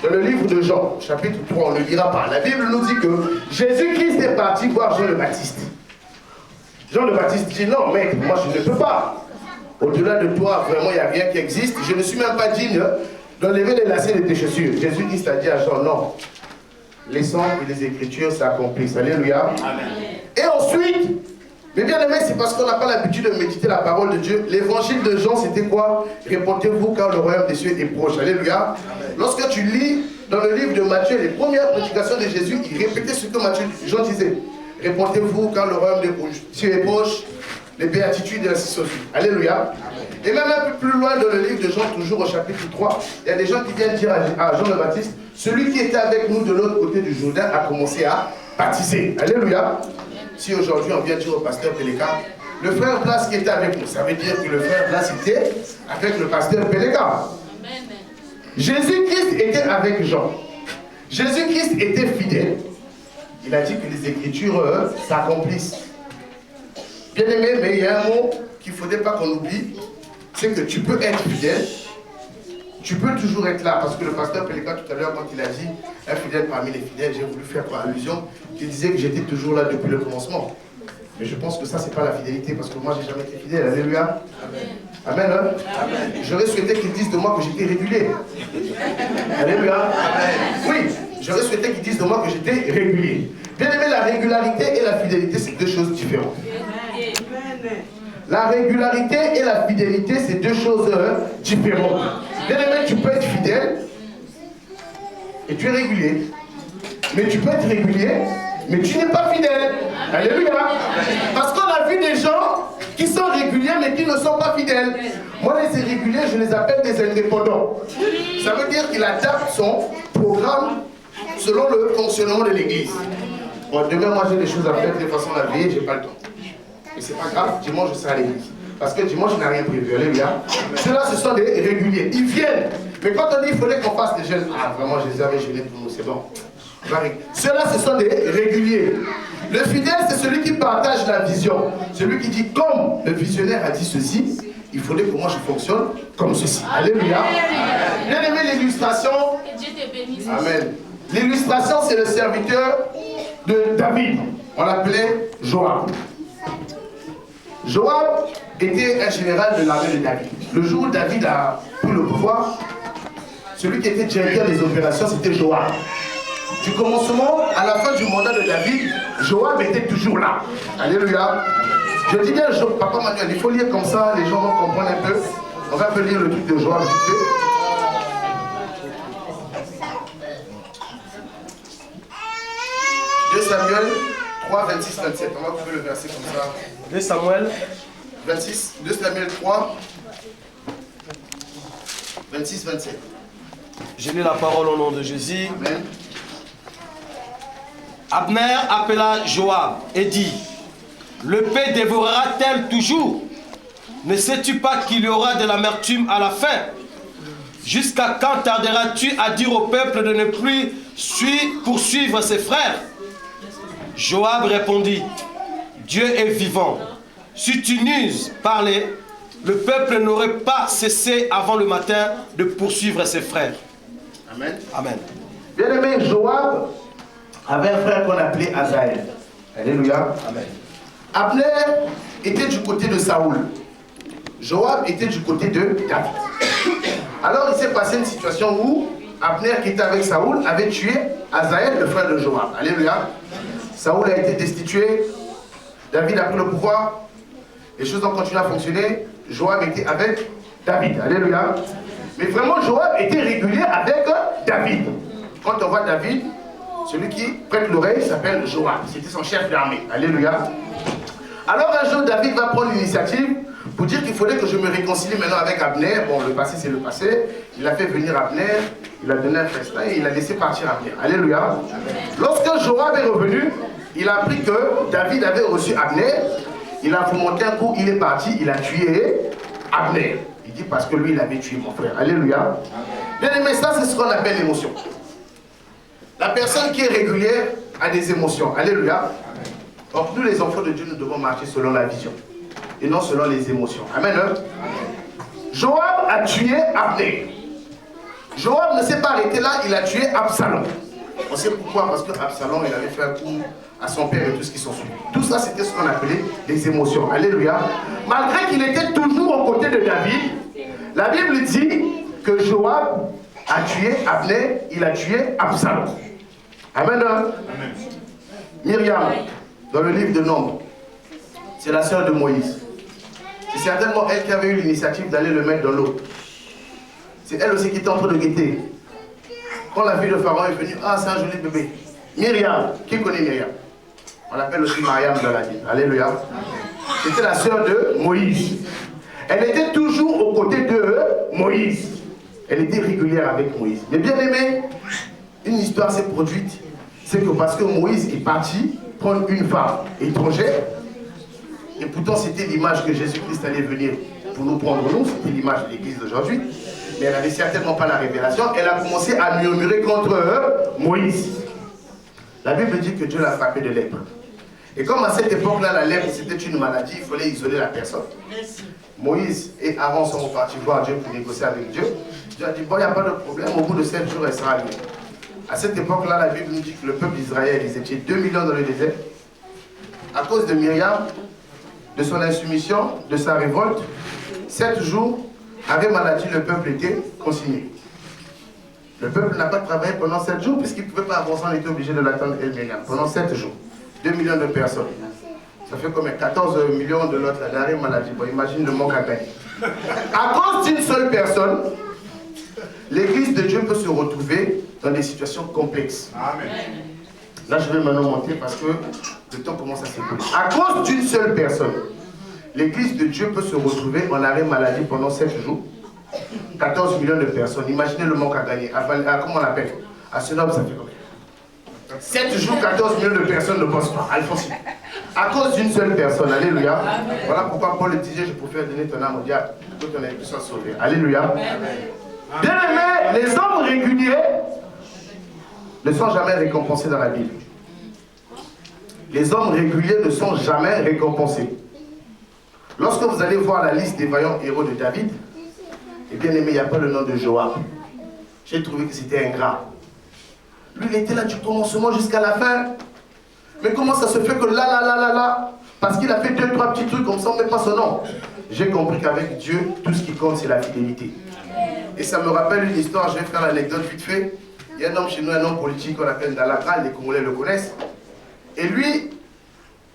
Dans le livre de Jean, chapitre 3, on ne le lira pas. La Bible nous dit que Jésus-Christ est parti voir Jean le Baptiste. Jean le Baptiste dit non, mec, moi je ne peux pas. Au-delà de toi, vraiment, il n'y a rien qui existe. Je ne suis même pas digne d'enlever les lacets de tes chaussures. Jésus-Christ a dit à Jean, non. Les sangs et les Écritures s'accomplissent. Alléluia. Amen. Et ensuite, mais bien aimé, c'est parce qu'on n'a pas l'habitude de méditer la parole de Dieu. L'évangile de Jean, c'était quoi? Répondez-vous car le royaume des cieux est proche. Alléluia. Amen. Lorsque tu lis dans le livre de Matthieu, les premières prédications de Jésus, il répétait ce que Jean disait. Répondez-vous car le royaume des cieux est proche. Les béatitudes et ainsi de suite. Alléluia. Amen. Et même un peu plus loin dans le livre de Jean, toujours au chapitre 3, il y a des gens qui viennent dire à Jean le Baptiste, celui qui était avec nous de l'autre côté du Jourdain a commencé à baptiser. Alléluia. Si aujourd'hui on vient dire au pasteur Péléka, le frère Blas qui était avec nous, ça veut dire que le frère Blas était avec le pasteur Péléka. Jésus-Christ était avec Jean. Jésus-Christ était fidèle. Il a dit que les Écritures s'accomplissent. Bien aimé, mais il y a un mot qu'il ne faudrait pas qu'on oublie, c'est que tu peux être fidèle, tu peux toujours être là, parce que le pasteur Péléka tout à l'heure, quand il a dit un fidèle parmi les fidèles, j'ai voulu faire quoi allusion, qu'il disait que j'étais toujours là depuis le commencement. Mais je pense que ça, c'est pas la fidélité, parce que moi, j'ai jamais été fidèle. Alléluia. Amen. Amen, hein? Amen. J'aurais souhaité qu'ils disent de moi que j'étais régulier. Alléluia. Amen. Oui, j'aurais souhaité qu'ils disent de moi que j'étais régulier. Bien aimé, la régularité et la fidélité, c'est deux choses différentes. La régularité et la fidélité, c'est deux choses différentes. Bien aimé, tu peux être fidèle et tu es régulier. Mais tu peux être régulier, mais tu n'es pas fidèle. Alléluia. Parce qu'on a vu des gens qui sont réguliers, mais qui ne sont pas fidèles. Moi, les irréguliers, je les appelle des indépendants. Ça veut dire qu'il adapte son programme selon le fonctionnement de l'église. Bon, demain, moi, j'ai des choses à faire de façon à veiller, je n'ai pas le temps. Et c'est pas grave, dimanche, je serai à l'église. Parce que dimanche, je n'ai rien prévu. Alléluia. Ceux-là, ce sont des réguliers. Ils viennent. Mais quand on dit qu'il fallait qu'on fasse des jeûnes, ah, vraiment, je les avais jeûnés pour nous, c'est bon. Ceux-là, ce sont des réguliers. Le fidèle, c'est celui qui partage la vision. Celui qui dit, comme le visionnaire a dit ceci, il faudrait que moi je fonctionne comme ceci. Alléluia. Bien aimé, l'illustration. Amen. L'illustration, c'est le serviteur de David. On l'appelait Joab. Joab était un général de l'armée de David. Le jour où David a pris le pouvoir, celui qui était directeur des opérations, c'était Joab. Du commencement à la fin du mandat de David, Joab était toujours là. Alléluia. Je dis bien, Papa Manuel, il faut lire comme ça, les gens vont comprendre un peu. On va un peu lire le truc de Joab vite fait. Samuel 3, 26, 27. On va couper le verset comme ça. 2 Samuel 26, 2 Samuel 3, 26, 27. Je lis la parole au nom de Jésus. Amen. Abner appela Joab et dit, le paix dévorera-t-elle toujours? Ne sais-tu pas qu'il y aura de l'amertume à la fin? Jusqu'à quand tarderas-tu à dire au peuple de ne plus poursuivre ses frères? Joab répondit, Dieu est vivant. Si tu n'uses parler, le peuple n'aurait pas cessé avant le matin de poursuivre ses frères. Amen. Amen. Bien aimé, Joab avait un frère qu'on appelait Azaël. Alléluia. Amen. Abner était du côté de Saoul. Joab était du côté de David. Alors il s'est passé une situation où Abner qui était avec Saoul avait tué Azaël, le frère de Joab. Alléluia. Saoul a été destitué. David a pris le pouvoir. Les choses ont continué à fonctionner. Joab était avec David. Alléluia. Mais vraiment, Joab était régulier avec David. Quand on voit David, celui qui prête l'oreille s'appelle Joab. C'était son chef d'armée. Alléluia. Alors un jour, David va prendre l'initiative pour dire qu'il fallait que je me réconcilie maintenant avec Abner. Bon, le passé, c'est le passé. Il a fait venir Abner, il a donné un festin et il a laissé partir Abner. Alléluia. Lorsque Joab est revenu, il a appris que David avait reçu Abner. Il a monté un coup, il est parti, il a tué Abner. Il dit parce que lui, il avait tué mon frère. Alléluia. Bien aimé, ça, c'est ce qu'on appelle l'émotion. La personne qui est régulière a des émotions. Alléluia. Donc nous, les enfants de Dieu, nous devons marcher selon la vision et non selon les émotions. Amen. Joab a tué Abner. Joab ne s'est pas arrêté là, il a tué Absalom. On sait pourquoi, parce que Absalom, il avait fait un coup à son père et tout ce qui s'en suit. Tout ça, c'était ce qu'on appelait les émotions. Alléluia. Malgré qu'il était toujours aux côtés de David, la Bible dit que Joab a tué Abner, il a tué Absalom. Amen. Amen. Myriam, dans le livre de Nombres, c'est la sœur de Moïse. C'est certainement elle qui avait eu l'initiative d'aller le mettre dans l'eau. C'est elle aussi qui était en train de guetter. Quand la fille de Pharaon est venue, ah, c'est un joli bébé. Myriam, qui connaît Myriam? On l'appelle aussi Mariam dans la Bible. Alléluia. C'était la sœur de Moïse. Elle était toujours aux côtés de Moïse. Elle était régulière avec Moïse. Mais bien aimé, une histoire s'est produite. C'est que parce que Moïse est parti prendre une femme étrangère, et pourtant c'était l'image que Jésus-Christ allait venir pour nous prendre nous, c'était l'image de l'église d'aujourd'hui, mais elle n'avait certainement pas la révélation, elle a commencé à murmurer contre Moïse. La Bible dit que Dieu l'a frappé de lèpre. Et comme à cette époque-là, la lèpre c'était une maladie, il fallait isoler la personne. Moïse et Aaron sont repartis voir Dieu pour négocier avec Dieu. Dieu a dit, bon, il n'y a pas de problème, au bout de 7 jours, elle sera libre. À cette époque-là, la Bible nous dit que le peuple d'Israël, ils étaient 2 millions dans le désert. À cause de Myriam, de son insoumission, de sa révolte, 7 jours, avec maladie, le peuple était consigné. Le peuple n'a pas travaillé pendant 7 jours, puisqu'il ne pouvait pas avancer, on était obligé de l'attendre Myriam. Pendant 7 jours, 2 millions de personnes. Ça fait combien? 14 millions de l'autre, la dernière maladie. Bon, imagine le manque à gagner. À cause d'une seule personne, l'église de Dieu peut se retrouver dans des situations complexes. Amen. Là, je vais maintenant monter parce que le temps commence à s'écouler. À cause d'une seule personne, l'église de Dieu peut se retrouver en arrêt maladie pendant 7 jours. 14 millions de personnes. Imaginez le manque à gagner. Comment on l'appelle? À Senob, ça fait combien? 7 jours, 14 millions de personnes ne bossent pas. Alphonsine. À cause d'une seule personne. Alléluia. Voilà pourquoi Paul disait, je préfère donner ton âme au diable pour que ton âme puisse s'en sauver. Alléluia. Bien aimé, les hommes réguliers ne sont jamais récompensés dans la Bible. Les hommes réguliers ne sont jamais récompensés. Lorsque vous allez voir la liste des vaillants héros de David, et bien aimé, il n'y a pas le nom de Joab. J'ai trouvé que c'était ingrat. Lui, il était là du commencement jusqu'à la fin. Mais comment ça se fait que là, parce qu'il a fait 2-3 petits trucs comme ça, on ne met pas son nom. J'ai compris qu'avec Dieu, tout ce qui compte, c'est la fidélité. Et ça me rappelle une histoire, je vais faire l'anecdote vite fait. Il y a un homme chez nous, un homme politique qu'on appelle Dalakra, les Congolais le connaissent. Et lui,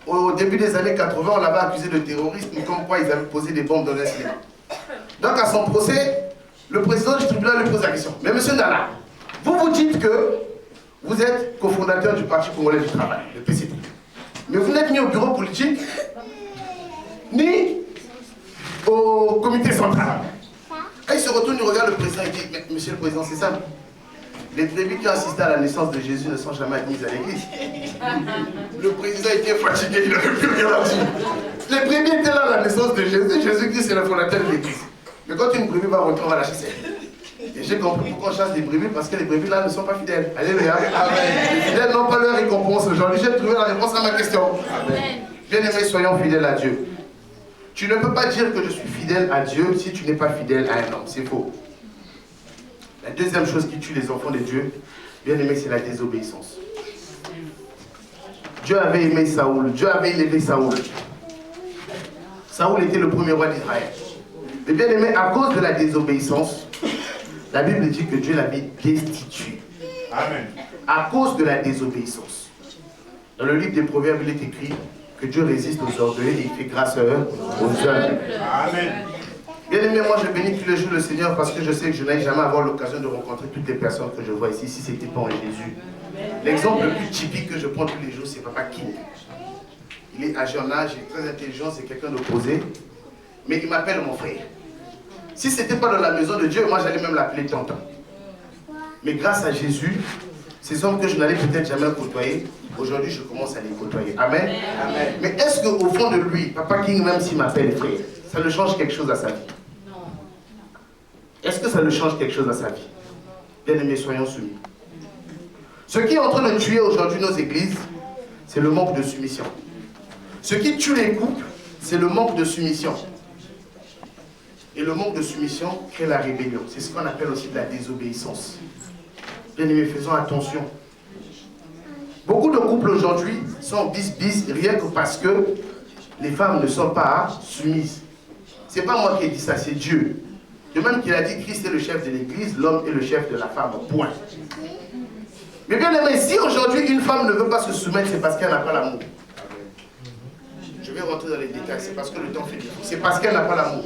au début des années 80, on l'avait accusé de terrorisme, comme quoi ils avaient posé des bombes dans un cinéma. Donc à son procès, le président du tribunal lui pose la question. Mais monsieur Ndala, vous dites que vous êtes cofondateur du Parti Congolais du Travail, le PCT. Mais vous n'êtes ni au bureau politique, ni au comité central. Quand il se retourne, il regarde le président et dit, mais monsieur le président, c'est simple. Les brebis qui ont assisté à la naissance de Jésus ne sont jamais admises à l'église. Le président était fatigué, il n'avait plus rien à dire. Les brebis étaient là à la naissance de Jésus. Jésus-Christ, c'est le fondateur de l'église. Mais quand une brebis va rentrer, on va la chasser. Et j'ai compris pourquoi on chasse des brebis, parce que les brebis là ne sont pas fidèles. Alléluia. Les fidèles n'ont pas leur récompense. Aujourd'hui, j'ai trouvé la réponse à ma question. Bien aimés, soyons fidèles à Dieu. Tu ne peux pas dire que je suis fidèle à Dieu si tu n'es pas fidèle à un homme. C'est faux. La deuxième chose qui tue les enfants de Dieu, bien aimé, c'est la désobéissance. Dieu avait aimé Saoul. Dieu avait élevé Saoul. Saoul était le premier roi d'Israël. Mais bien aimé, à cause de la désobéissance, la Bible dit que Dieu l'avait destitué. Amen. À cause de la désobéissance. Dans le livre des Proverbes, il est écrit que Dieu résiste aux orgueilleux et il fait grâce aux humbles. Amen. Bien aimé, moi je bénis tous les jours le Seigneur parce que je sais que je n'ai jamais avoir l'occasion de rencontrer toutes les personnes que je vois ici, si ce n'était pas en Jésus. L'exemple le plus typique que je prends tous les jours, c'est Papa King. Il est âgé en âge, il est très intelligent, c'est quelqu'un d'opposé. mais il m'appelle mon frère. Si ce n'était pas dans la maison de Dieu, moi j'allais même l'appeler tonton. Mais grâce à Jésus, ces hommes que je n'allais peut-être jamais côtoyer, aujourd'hui je commence à les côtoyer. Amen. Amen. Mais est-ce qu'au fond de lui, Papa King, même s'il m'appelle frère, ça le change quelque chose à sa vie? Non. Est-ce que ça le change quelque chose à sa vie? Bien-aimés, soyons soumis. Ce qui est en train de tuer aujourd'hui nos églises, c'est le manque de soumission. Ce qui tue les couples, c'est le manque de soumission. Et le manque de soumission crée la rébellion. C'est ce qu'on appelle aussi de la désobéissance. Bien-aimés, faisons attention. Beaucoup de couples aujourd'hui sont bis rien que parce que les femmes ne sont pas soumises. Ce n'est pas moi qui ai dit ça, c'est Dieu. De même qu'il a dit Christ est le chef de l'église, l'homme est le chef de la femme. Point. Mais bien aimé, si aujourd'hui une femme ne veut pas se soumettre, c'est parce qu'elle n'a pas l'amour. Je vais rentrer dans les détails, c'est parce que le temps fait du tout. C'est parce qu'elle n'a pas l'amour.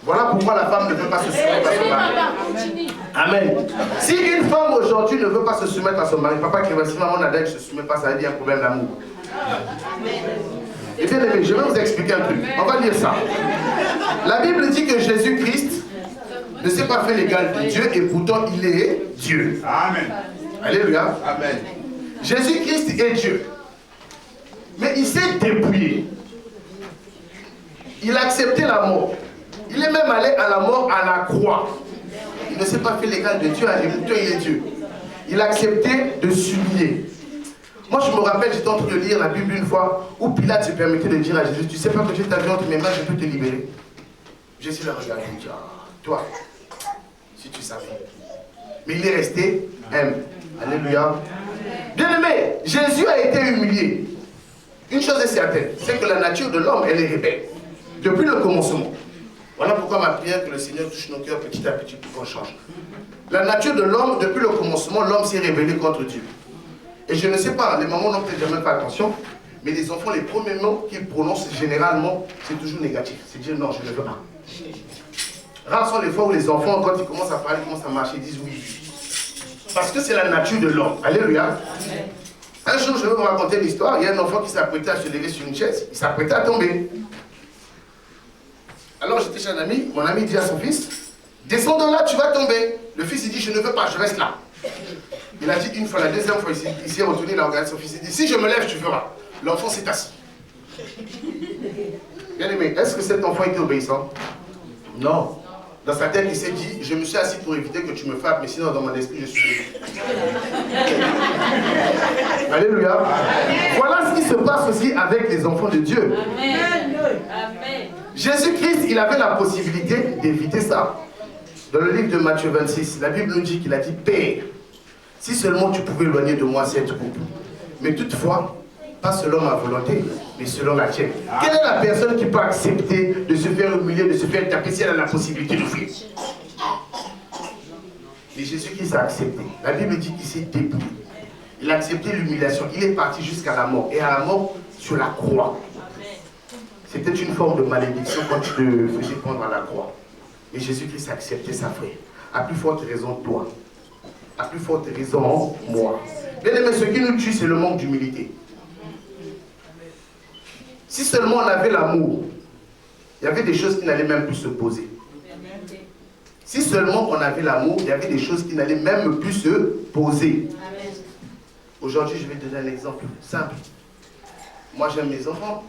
Voilà pourquoi la femme ne veut pas se soumettre à son mari. Amen. Si une femme aujourd'hui ne veut pas se soumettre à son mari, papa qui va si maman Nadège ne se soumet pas, ça veut dire un problème d'amour. Et bien aimé, je vais vous expliquer un truc. On va lire ça. La Bible dit que Jésus-Christ ne s'est pas fait l'égal de Dieu et pourtant il est Dieu. Amen. Alléluia. Amen. Jésus-Christ est Dieu. Mais il s'est dépouillé. Il a accepté la mort. Il est même allé à la mort à la croix. Il ne s'est pas fait l'égal de Dieu, et pourtant il est Dieu. Il a accepté de s'humilier. Moi je me rappelle, j'étais en train de lire la Bible une fois où Pilate se permettait de dire à Jésus, tu sais pas que j'ai ta vie entre mes mains, je peux te libérer. Jésus l'a regardé et dit, toi, si tu savais. Mais il est resté humble. Alléluia. Bien aimé, Jésus a été humilié. Une chose est certaine, c'est que la nature de l'homme, elle est rebelle. Depuis le commencement. Voilà pourquoi ma prière que le Seigneur touche nos cœurs petit à petit pour qu'on change. La nature de l'homme, depuis le commencement, l'homme s'est rebellé contre Dieu. Et je ne sais pas, les mamans n'ont peut-être jamais fait attention, mais les enfants, les premiers mots qu'ils prononcent généralement, c'est toujours négatif. C'est dire non, je ne veux pas. Rares sont les fois où les enfants, quand ils commencent à parler, commencent à marcher, ils disent oui. Parce que c'est la nature de l'homme. Alléluia. Un jour, je vais vous raconter une histoire. Il y a un enfant qui s'apprêtait à se lever sur une chaise. Il s'apprêtait à tomber. Alors j'étais chez un ami. Mon ami dit à son fils, descends de là, tu vas tomber. Le fils, il dit, je ne veux pas, je reste là. Il a dit une fois, la deuxième fois, il s'est retourné, il a regardé son fils. Il dit, si je me lève, tu feras. L'enfant s'est assis. Bien aimé, est-ce que cet enfant était obéissant? Non. Dans sa tête, il s'est dit, je me suis assis pour éviter que tu me frappes, mais sinon dans mon esprit, je suis... Alléluia. Voilà ce qui se passe aussi avec les enfants de Dieu. Amen. Jésus-Christ, il avait la possibilité d'éviter ça. Dans le livre de Matthieu 26, la Bible nous dit qu'il a dit, Père, si seulement tu pouvais éloigner de moi cette coupe. Mais toutefois, pas selon ma volonté, mais selon la tienne. Quelle est la personne qui peut accepter de se faire humilier, de se faire taper si elle a la possibilité d'ouvrir? Mais Jésus-Christ a accepté. La Bible dit qu'il s'est dépouillé. Il a accepté l'humiliation. Il est parti jusqu'à la mort. Et à la mort, sur la croix. C'était une forme de malédiction quand tu te faisais prendre à la croix. Mais Jésus-Christ a accepté sa frère. À plus forte raison, toi. À plus forte raison, moi. Bien aimé, ce qui nous tue, c'est le manque d'humilité. Si seulement on avait l'amour, il y avait des choses qui n'allaient même plus se poser. Si seulement on avait l'amour, il y avait des choses qui n'allaient même plus se poser. Aujourd'hui, je vais te donner un exemple simple. Moi, j'aime mes enfants,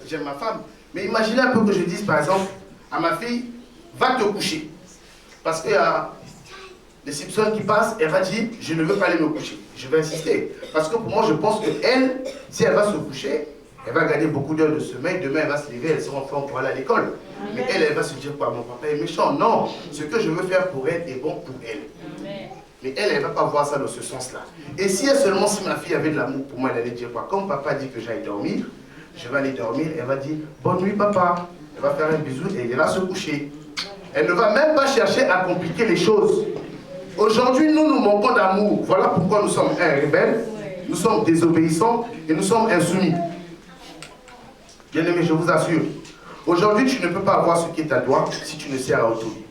j'aime ma femme. Mais imaginez un peu que je dise, par exemple, à ma fille, va te coucher. Parce qu'il y a des soupçons qui passent, elle va dire, je ne veux pas aller me coucher. Je vais insister. Parce que pour moi, je pense qu'elle, si elle va se coucher, elle va gagner beaucoup d'heures de sommeil. Demain, elle va se lever, elle sera en forme pour aller à l'école. Mais elle va se dire quoi? Mon papa est méchant. Non, ce que je veux faire pour elle est bon pour elle. Mais elle ne va pas voir ça dans ce sens-là. Et si ma fille avait de l'amour pour moi, elle allait dire quoi? Comme papa dit que j'aille dormir, je vais aller dormir. Elle va dire, bonne nuit papa. Elle va faire un bisou et elle ira se coucher. Elle ne va même pas chercher à compliquer les choses. Aujourd'hui, nous manquons d'amour. Voilà pourquoi nous sommes rebelles, nous sommes désobéissants et nous sommes insoumis. Bien aimé, je vous assure, aujourd'hui tu ne peux pas avoir ce qui est à toi si tu ne sais à retourner.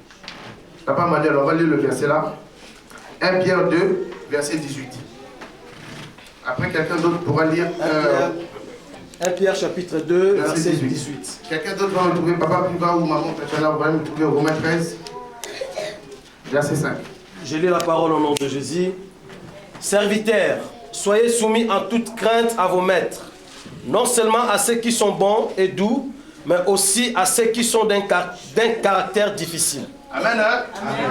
Papa m'a dit, alors on va lire le verset là. 1 Pierre 2, verset 18. Après, quelqu'un d'autre pourra lire 1 Pierre chapitre 2, verset 18. Quelqu'un d'autre va me trouver, papa Priva ou maman Tatiana, vous allez me trouver Romains 13, verset 5. Je lis la parole au nom de Jésus. Serviteurs, soyez soumis en toute crainte à vos maîtres, non seulement à ceux qui sont bons et doux, mais aussi à ceux qui sont d'un caractère difficile. Amen, hein? Amen.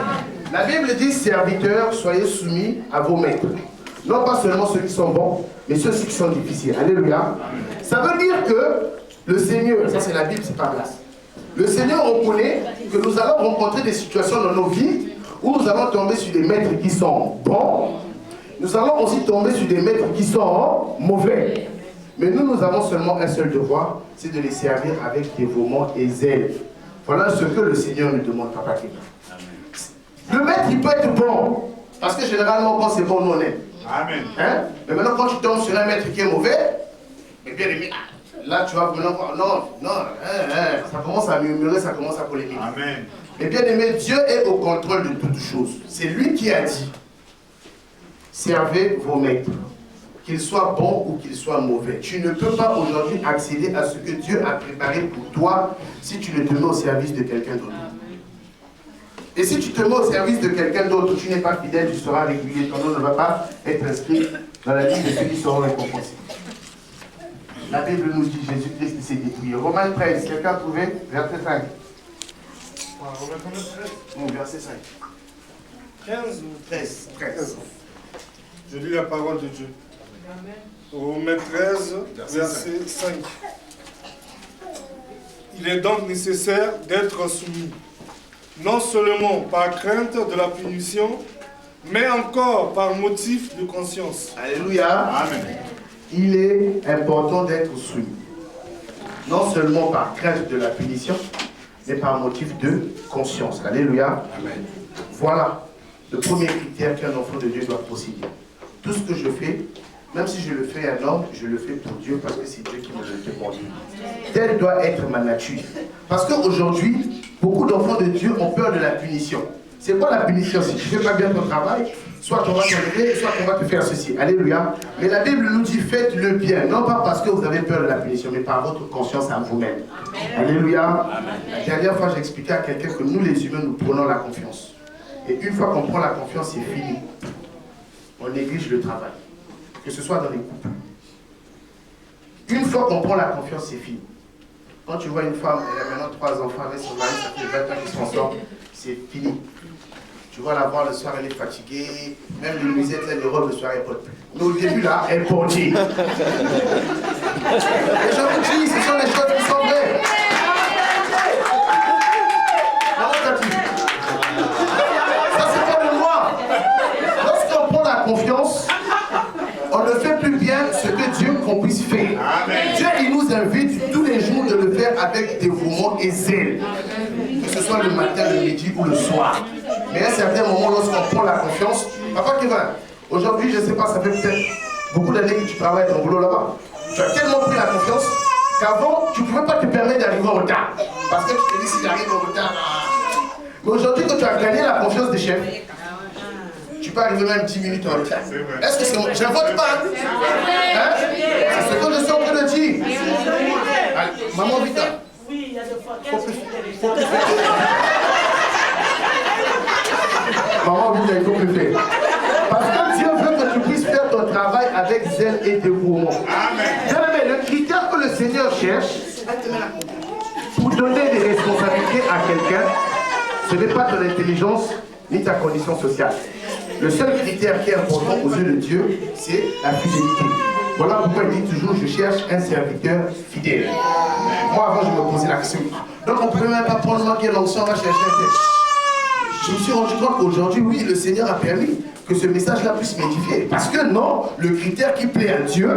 La Bible dit, serviteurs, soyez soumis à vos maîtres. Non pas seulement ceux qui sont bons, mais ceux qui sont difficiles. Alléluia. Amen. Ça veut dire que le Seigneur, ça c'est la Bible, c'est pas place. Le Seigneur reconnaît que nous allons rencontrer des situations dans nos vies où nous allons tomber sur des maîtres qui sont bons. Nous allons aussi tomber sur des maîtres qui sont mauvais. Mais nous avons seulement un seul devoir, c'est de les servir avec dévouement et zèle. Voilà ce que le Seigneur nous demande, Papa Kébé. Le maître, il peut être bon, parce que généralement, quand c'est bon, nous on aime. Amen. Hein? Mais maintenant, quand tu tombes sur un maître qui est mauvais, eh bien, là, tu vas maintenant voir, non, ça commence à murmurer, ça commence à polémiquer. Amen. Mais bien aimé, Dieu est au contrôle de toutes choses. C'est lui qui a dit, servez vos maîtres, qu'ils soient bons ou qu'ils soient mauvais. Tu ne peux pas aujourd'hui accéder à ce que Dieu a préparé pour toi si tu ne te mets au service de quelqu'un d'autre. Et si tu te mets au service de quelqu'un d'autre, tu n'es pas fidèle, tu seras régulier, ton nom ne va pas être inscrit dans la liste de ceux qui seront récompensés. La Bible nous dit Jésus-Christ s'est détruit. Romains 13, quelqu'un a trouvé? Verset 5. Verset 5. 15 ou 13. 13. Je lis la parole de Dieu. Romains 13, verset 5. Il est donc nécessaire d'être soumis, non seulement par crainte de la punition, mais encore par motif de conscience. Alléluia. Amen. Il est important d'être soumis, non seulement par crainte de la punition, mais par motif de conscience. Alléluia. Amen. Voilà le premier critère qu'un enfant de Dieu doit posséder. Tout ce que je fais, même si je le fais à un homme, je le fais pour Dieu parce que c'est Dieu qui me le demande. Telle doit être ma nature. Parce qu'aujourd'hui, beaucoup d'enfants de Dieu ont peur de la punition. C'est quoi la punition? Si tu ne fais pas bien ton travail, soit on va t'enlever, soit on va te faire ceci. Alléluia. Mais la Bible nous dit faites le bien, non pas parce que vous avez peur de la punition, mais par votre conscience à vous-même. Alléluia. La dernière fois, j'expliquais à quelqu'un que nous, les humains, nous prenons la confiance. Et une fois qu'on prend la confiance, c'est fini. On néglige le travail. Que ce soit dans les couples. Une fois qu'on prend la confiance, c'est fini. Quand tu vois une femme, elle a maintenant 3 enfants avec son mari, ça fait 20 ans qu'ils sont ensemble, c'est fini. Tu vas la voir le soir, elle est fatiguée, même les musettes, les robes, le soir, elle porte plus. Mais au début, là, elle porte. Et je vous dis, ce sont les choses qui sont vraies. Ça, c'est pas de moi. Lorsqu'on prend la confiance, on ne fait plus bien ce que Dieu qu'on puisse faire. Amen. Dieu, il nous invite tous les jours de le faire avec dévouement et zèle. Que ce soit le matin, le midi ou le soir. Mais à un certain moment, lorsqu'on prend la confiance, papa Kevin, aujourd'hui, je ne sais pas, ça fait peut-être beaucoup d'années que tu travailles ton boulot là-bas. Tu as tellement pris la confiance qu'avant, tu ne pouvais pas te permettre d'arriver en retard. Parce que tu te dis, si j'arrive en retard. Mais aujourd'hui, quand tu as gagné la confiance des chefs, tu peux arriver même 10 minutes en retard. Est-ce que c'est moi? Je ne vote pas. Hein? C'est ce que je suis en train de dire. Allez, maman Vita. Oui, il y a des fois. Maman Vita, il faut plus faire. Parce que Dieu veut que tu puisses faire ton travail avec zèle et dévouement. Amen. Le critère que le Seigneur cherche pour donner des responsabilités à quelqu'un, ce n'est pas ton intelligence ni ta condition sociale. Le seul critère qui est important aux yeux de Dieu, c'est la fidélité. Voilà pourquoi il dit toujours, je cherche un serviteur fidèle. Moi, avant, je me posais la question. Donc, on ne pouvait même pas prendre moi qui est l'ancien, on va chercher un tel. Je me suis rendu compte qu'aujourd'hui, oui, le Seigneur a permis que ce message-là puisse m'édifier. Parce que non, le critère qui plaît à Dieu,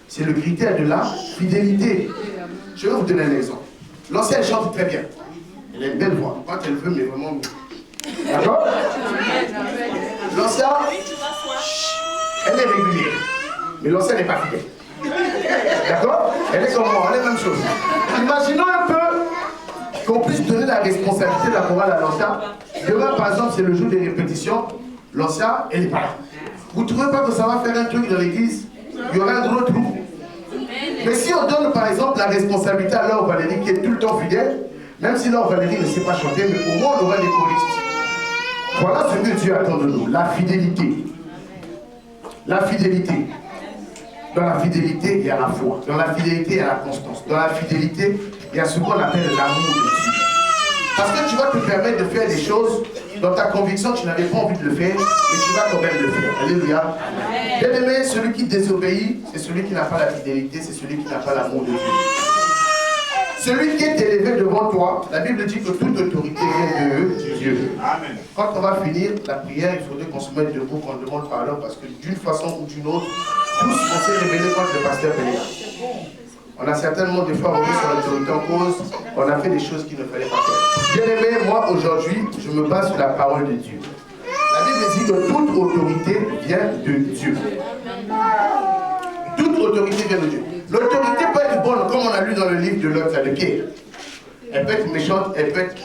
c'est le critère de la fidélité. Je vais vous donner un exemple. L'ancienne chante très bien. Elle a une belle voix. Quand elle veut, mais vraiment... D'accord? L'ancienne, elle est régulière. Mais l'ancienne n'est pas fidèle. D'accord? Elle est comme moi, elle est la même chose. Imaginons un peu qu'on puisse donner la responsabilité de la chorale à l'ancien. Demain, par exemple, c'est le jour des répétitions. L'ancien, elle n'est pas là. Vous ne trouvez pas que ça va faire un truc dans l'église? Il y aura un gros trou. Mais si on donne par exemple la responsabilité à Laure Valérie qui est tout le temps fidèle, même si Laure Valérie ne sait pas chanter, mais au moins on aura des choristes. Voilà ce que Dieu attend de nous, la fidélité. La fidélité. Dans la fidélité, il y a la foi. Dans la fidélité, il y a la constance. Dans la fidélité, il y a ce qu'on appelle l'amour de Dieu. Parce que tu vas te permettre de faire des choses dans ta conviction, tu n'avais pas envie de le faire, mais tu vas quand même le faire. Alléluia. Bien aimé, celui qui désobéit, c'est celui qui n'a pas la fidélité, c'est celui qui n'a pas l'amour de Dieu. Celui qui est élevé devant toi, la Bible dit que toute autorité vient de Dieu. Amen. Quand on va finir la prière, il faudrait qu'on se mette debout, qu'on demande pardon, parce que d'une façon ou d'une autre, tous on s'est révélé contre le pasteur Bénéa. On a certainement des fois remis sur l'autorité en cause, on a fait des choses qu'il ne fallait pas faire. Bien aimé, moi aujourd'hui, je me base sur la parole de Dieu. La Bible dit que toute autorité vient de Dieu. Toute autorité vient de Dieu. L'autorité peut être bonne, comme on a lu dans le livre de l'autre, de Pierre. Elle peut être méchante, elle peut être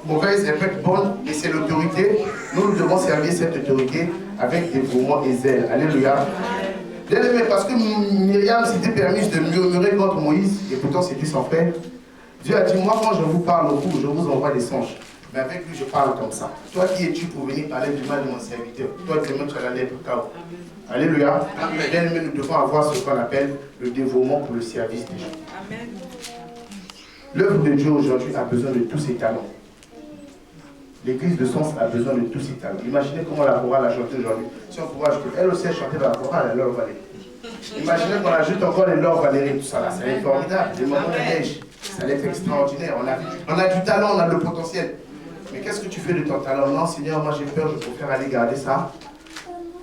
mauvaise, elle peut être bonne, mais c'est l'autorité. Nous devons servir cette autorité avec dévouement et zèle. Alléluia. Bien aimé, parce que Myriam s'était permise de murmurer contre Moïse, et pourtant c'était son frère. Dieu a dit, moi quand je vous parle au cou, je vous envoie des songes. Mais avec lui, je parle comme ça. Toi qui es-tu pour venir parler du mal de mon serviteur? Toi, tu as la lèvre chaos. Alléluia. Bien aimé, nous devons avoir ce qu'on appelle le dévouement pour le service des gens. L'œuvre de Dieu aujourd'hui a besoin de tous ses talents. L'église de Sens a besoin de tous ses talents. Imaginez comment la chorale a chanté aujourd'hui. Si on pouvait ajouter, elle aussi a chanté dans la chorale, Laure Valérie. Imaginez qu'on ajoute encore les Laure Valérie, tout ça là, ça va être formidable. Les moments de neige, ça va être extraordinaire. On a du talent, on a le potentiel. Mais qu'est-ce que tu fais de ton talent? Non, Seigneur, moi j'ai peur, je préfère aller garder ça.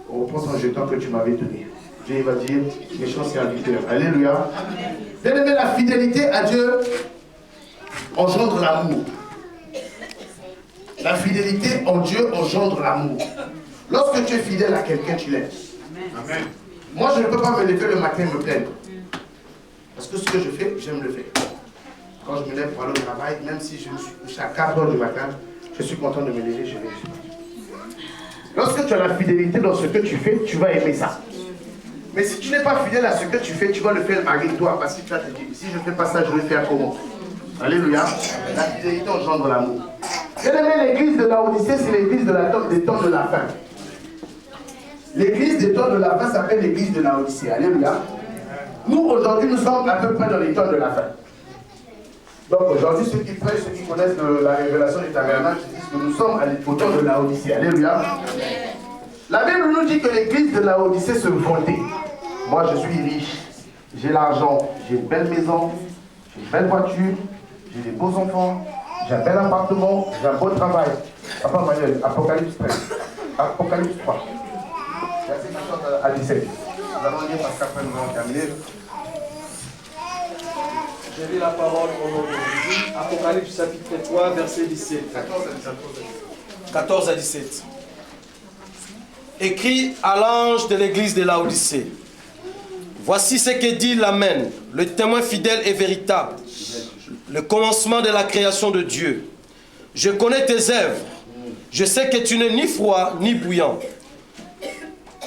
On reprend son jeton que tu m'avais donné. Dieu va dire, méchant serviteur. Alléluia. Bien aimé, la fidélité à Dieu engendre l'amour. La fidélité en Dieu engendre l'amour. Lorsque tu es fidèle à quelqu'un, tu l'aimes. Amen. Moi, je ne peux pas me lever le matin et me plaindre. Parce que ce que je fais, j'aime le faire. Quand je me lève pour aller au travail, même si je me suis couché à 4 h du matin, je suis content de me lever, je vais. Lorsque tu as la fidélité dans ce que tu fais, tu vas aimer ça. Mais si tu n'es pas fidèle à ce que tu fais, tu vas le faire malgré toi. Parce que tu vas te dire, si je ne fais pas ça, je vais faire comment? Alléluia. La fidélité engendre l'amour. Bien aimé, l'église de Laodicée, c'est l'église des temps de la fin. L'église des temps de la fin s'appelle l'église de Laodicée. Alléluia. Nous, aujourd'hui, nous sommes à peu près dans les temps de la fin. Donc aujourd'hui, ceux qui prêchent, ceux qui connaissent la révélation du tabernacle, disent que nous sommes au temps de Laodicée. Alléluia. La Bible nous dit que l'église de Laodicée se vantait. Moi, je suis riche, j'ai l'argent, j'ai une belle maison, j'ai une belle voiture, j'ai des beaux enfants, j'ai un bel appartement, j'ai un beau travail. Papa Manuel, Apocalypse 13, Apocalypse 3, verset 14 à 17. Nous allons lire parce qu'après nous allons terminer. J'ai lu la parole au nom de Jésus. Apocalypse chapitre 3, verset 17. 14 à 17. Écrit à l'ange de l'église de Laodicée. Voici ce que dit l'Amen, le témoin fidèle et véritable, le commencement de la création de Dieu. Je connais tes œuvres. Je sais que tu n'es ni froid ni bouillant.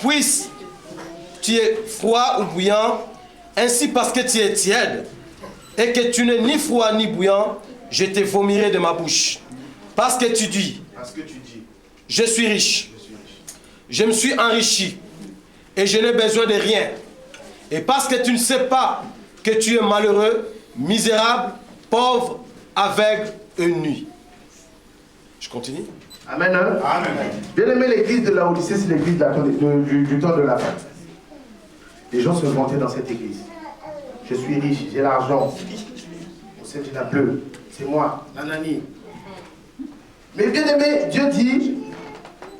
Puisse tu es froid ou bouillant, ainsi parce que tu es tiède, et que tu n'es ni froid ni bouillant, je te vomirai de ma bouche. Parce que tu dis, je suis riche, je me suis enrichi, et je n'ai besoin de rien. Et parce que tu ne sais pas que tu es malheureux, misérable, pauvre, aveugle et nu. Je continue. Amen. Amen. Bien aimé, l'église de Laodicée, c'est l'église du temps de la fin. Les gens se vantaient dans cette église. Je suis riche, j'ai l'argent. On sait qu'il y en a peu. C'est moi, nanani. Mais bien aimé, Dieu dit,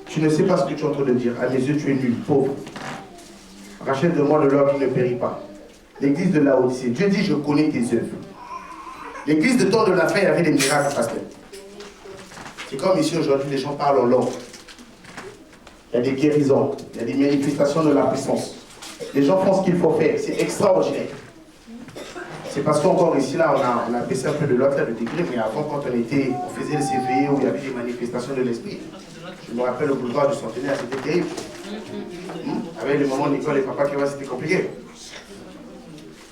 tu ne sais pas ce que tu es en train de dire. À mes yeux, tu es nul, pauvre. Rachète de moi de l'or qui ne périt pas. L'église de Laodicée. Dieu dit, je connais tes œuvres. L'église de temps de la fin, il y avait des miracles, pasteur. C'est comme ici aujourd'hui, les gens parlent en langue. Il y a des guérisons, il y a des manifestations de la puissance. Les gens font ce qu'il faut faire, c'est extraordinaire. C'est parce qu'encore ici, là, on a baissé un peu de l'autre de degré, mais avant, quand on faisait le CVE où il y avait des manifestations de l'esprit, je me rappelle au boulevard du Centenaire, c'était terrible. Avec le moment où Nicole et papa qui va, c'était compliqué.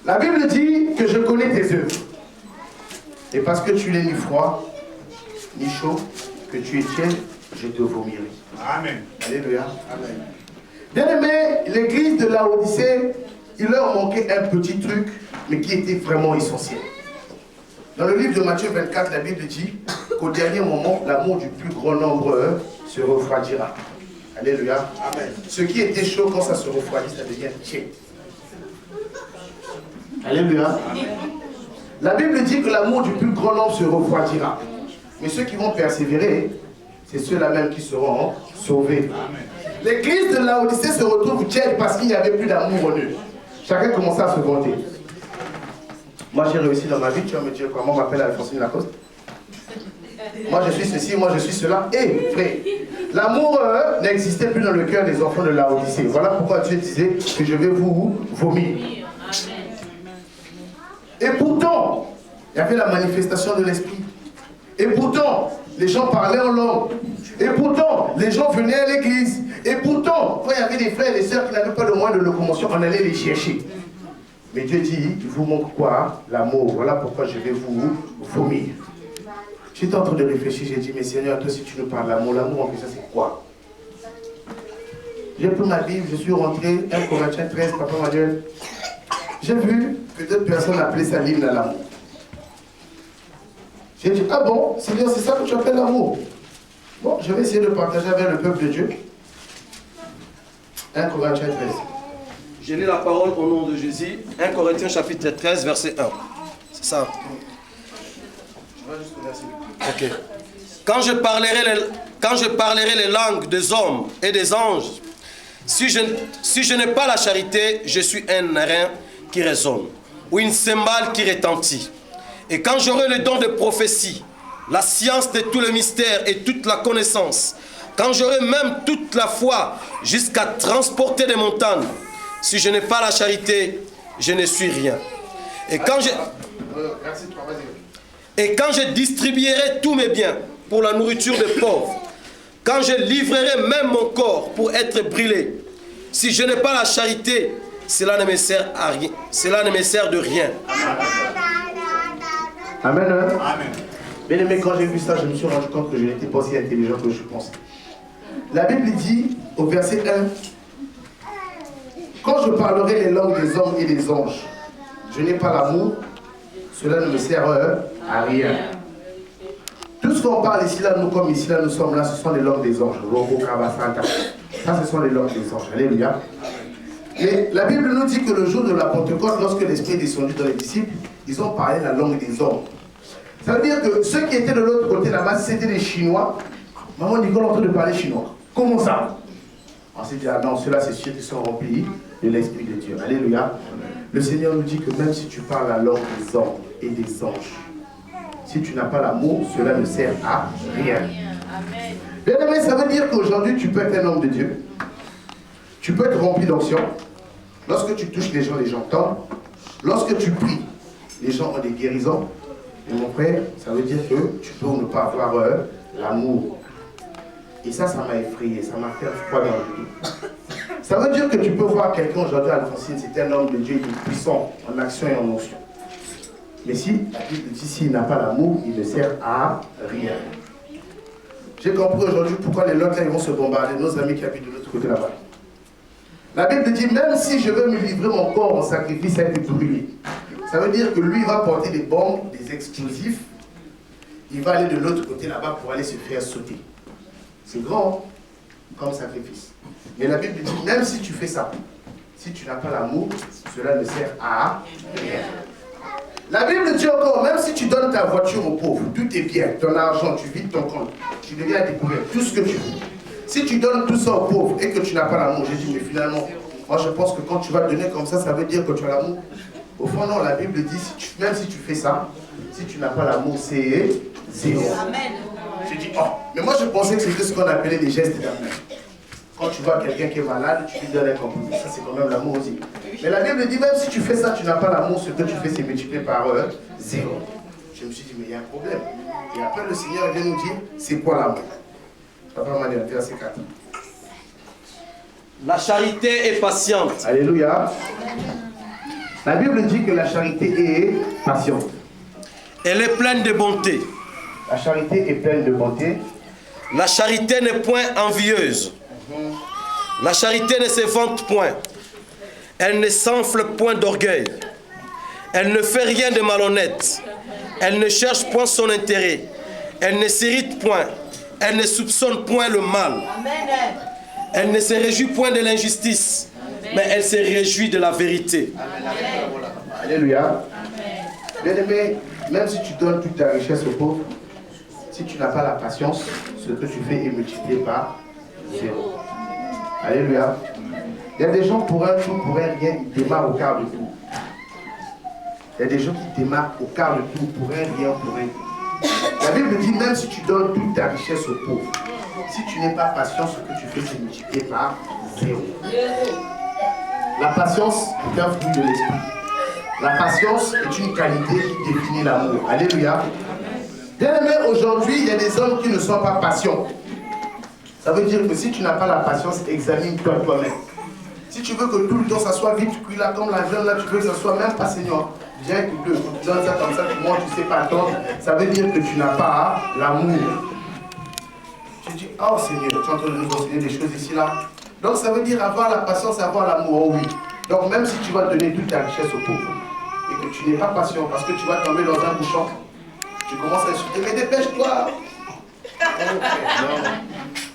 La Bible dit que je connais tes œuvres. Et parce que tu n'es ni froid, ni chaud, que tu es tiède, je te vomirai. Amen. Alléluia. Amen. Bien aimé, l'église de Laodicée, il leur manquait un petit truc, mais qui était vraiment essentiel. Dans le livre de Matthieu 24, la Bible dit qu'au dernier moment, l'amour du plus grand nombre se refroidira. Alléluia. Amen. Ce qui était chaud, quand ça se refroidit, ça devient tiède. Alléluia. Amen. La Bible dit que l'amour du plus grand nombre se refroidira. Mais ceux qui vont persévérer, c'est ceux-là même qui seront sauvés. L'église de Laodicée se retrouve tiède parce qu'il n'y avait plus d'amour en eux. Chacun commençait à se vanter. Moi j'ai réussi dans ma vie, tu vas me dire quoi? Moi on m'appelle Alphonsine Lacoste. Moi je suis ceci, moi je suis cela. Et frère, l'amour n'existait plus dans le cœur des enfants de Laodicée. Voilà pourquoi Dieu disait que je vais vous vomir. Et pourtant, il y avait la manifestation de l'esprit. Et pourtant, les gens parlaient en langue. Et pourtant, les gens venaient à l'église. Et pourtant, quand il y avait des frères et des sœurs qui n'avaient pas le moyen de locomotion, on allait les chercher. Mais Dieu dit, il vous manque quoi? L'amour. Voilà pourquoi je vais vous vomir. J'étais en train de réfléchir, j'ai dit, mais Seigneur, toi si tu nous parles d'amour, l'amour en fait ça c'est quoi? J'ai pris ma Bible, je suis rentré, 1 Corinthiens 13, Papa Manuel. J'ai vu que d'autres personnes appelaient ça l'hymne à l'amour. J'ai dit, ah bon, Seigneur, c'est ça que tu appelles l'amour? Bon, je vais essayer de partager avec le peuple de Dieu. 1 Corinthiens 13. Je lis la parole au nom de Jésus. 1 Corinthiens chapitre 13, verset 1. C'est ça. Ok. Quand je parlerai les langues des hommes et des anges, si je n'ai pas la charité, je suis un airain qui résonne, ou une cymbale qui retentit. Et quand j'aurai le don de prophétie, la science de tout le mystère et toute la connaissance, quand j'aurai même toute la foi jusqu'à transporter des montagnes, si je n'ai pas la charité, je ne suis rien. Et quand je distribuerai tous mes biens pour la nourriture des pauvres, quand je livrerai même mon corps pour être brûlé, si je n'ai pas la charité, cela ne me sert à rien. Cela ne me sert de rien. Amen. Amen. Bien aimé, quand j'ai vu ça, je me suis rendu compte que je n'étais pas aussi intelligent que je pensais. La Bible dit au verset 1, quand je parlerai les langues des hommes et des anges, je n'ai pas l'amour, cela ne me sert à rien. Tout ce qu'on parle ici, là, nous comme ici, là, nous sommes là, ce sont les langues des anges. Ça, ce sont les langues des anges. Alléluia. Mais la Bible nous dit que le jour de la Pentecôte, lorsque l'Esprit est descendu dans les disciples, ils ont parlé la langue des hommes. Ça veut dire que ceux qui étaient de l'autre côté là-bas, c'était les Chinois. Maman Nicole est en train de parler chinois. Comment ça? On s'est dit, ah non, ceux-là, c'est ceux qui sont remplis de l'Esprit de Dieu. Alléluia. Le Seigneur nous dit que même si tu parles la langue des hommes et des anges, si tu n'as pas l'amour, cela ne sert à rien. Bien aimé, ça veut dire qu'aujourd'hui, tu peux être un homme de Dieu. Tu peux être rempli d'onction. Lorsque tu touches les gens tombent. Lorsque tu pries, les gens ont des guérisons. Et mon frère, ça veut dire que tu peux ne pas avoir l'amour. Et ça m'a effrayé, ça m'a fait froid dans le dos. Ça veut dire que tu peux voir quelqu'un aujourd'hui, Alphonsine, c'est un homme de Dieu, il est puissant en action et en onction. Mais si la Bible dit s'il n'a pas l'amour, il ne sert à rien. J'ai compris aujourd'hui pourquoi les lots là ils vont se bombarder, nos amis qui habitent de l'autre côté là-bas. La Bible dit même si je veux me livrer mon corps en sacrifice à être brûlé, ça veut dire que lui va porter des bombes, des explosifs, il va aller de l'autre côté là-bas pour aller se faire sauter. C'est grand comme sacrifice. Mais la Bible dit même si tu fais ça, si tu n'as pas l'amour, cela ne sert à rien. La Bible dit encore, même si tu donnes ta voiture aux pauvres, tout est bien, ton argent, tu vides ton compte, tu deviens découvert, tout ce que tu veux. Si tu donnes tout ça aux pauvres et que tu n'as pas l'amour, j'ai dit, mais finalement, moi je pense que quand tu vas donner comme ça veut dire que tu as l'amour. Au fond, non, la Bible dit, même si tu fais ça, si tu n'as pas l'amour, c'est zéro. Amen. J'ai dit, oh, mais moi je pensais que c'était ce qu'on appelait les gestes d'amour. Quand tu vois quelqu'un qui est malade, tu lui donnes un compliment. Ça, c'est quand même l'amour aussi. Mais la Bible dit, même si tu fais ça, tu n'as pas l'amour, ce que tu fais, c'est multiplié par zéro. Je me suis dit, mais il y a un problème. Et après, le Seigneur vient nous dire, c'est quoi l'amour? Papa Manuel, verset 4. La charité est patiente. Alléluia. La Bible dit que la charité est patiente. Elle est pleine de bonté. La charité est pleine de bonté. La charité n'est point envieuse. La charité ne se vante point. Elle ne s'enfle point d'orgueil. Elle ne fait rien de malhonnête. Elle ne cherche point son intérêt. Elle ne s'irrite point. Elle ne soupçonne point le mal. Elle ne se réjouit point de l'injustice, mais elle se réjouit de la vérité. Alléluia. Bien-aimé, même si tu donnes toute ta richesse aux pauvres, si tu n'as pas la patience, ce que tu fais est multiplié par 0. Alléluia. Il y a des gens pour un tout, pour un rien, ils démarrent au quart de tout. Il y a des gens qui démarrent au quart de tout, pour un rien, pour un tout. La Bible dit, même si tu donnes toute ta richesse aux pauvres, si tu n'es pas patient, ce que tu fais, c'est multiplié par 0. La patience est un fruit de l'esprit. La patience est une qualité qui définit l'amour. Alléluia. Bien aimé, aujourd'hui, il y a des hommes qui ne sont pas patients. Ça veut dire que si tu n'as pas la patience, examine-toi toi-même. Si tu veux que tout le temps ça soit vite cuit là, comme la viande là, tu veux que ça soit même pas saignant. Viens que deux, tu donnes ça comme ça, tu manges, tu sais pas attendre. Ça veut dire que tu n'as pas l'amour. Tu dis, oh Seigneur, tu es en train de nous enseigner des choses ici là. Donc ça veut dire avoir la patience, avoir l'amour, oh oui. Donc même si tu vas donner toute ta richesse aux pauvres et que tu n'es pas patient parce que tu vas tomber dans un bouchon, tu commences à insulter, mais dépêche-toi. Non.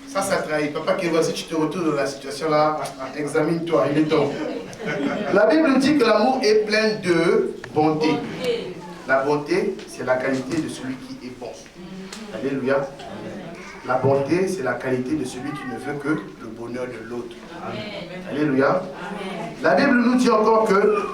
Ça trahit. Papa qui voit, si tu te retrouves dans la situation là, examine-toi, il est temps. La Bible dit que l'amour est plein de bonté. La bonté, c'est la qualité de celui qui est bon. Alléluia. La bonté, c'est la qualité de celui qui ne veut que le bonheur de l'autre. Alléluia. La Bible nous dit encore que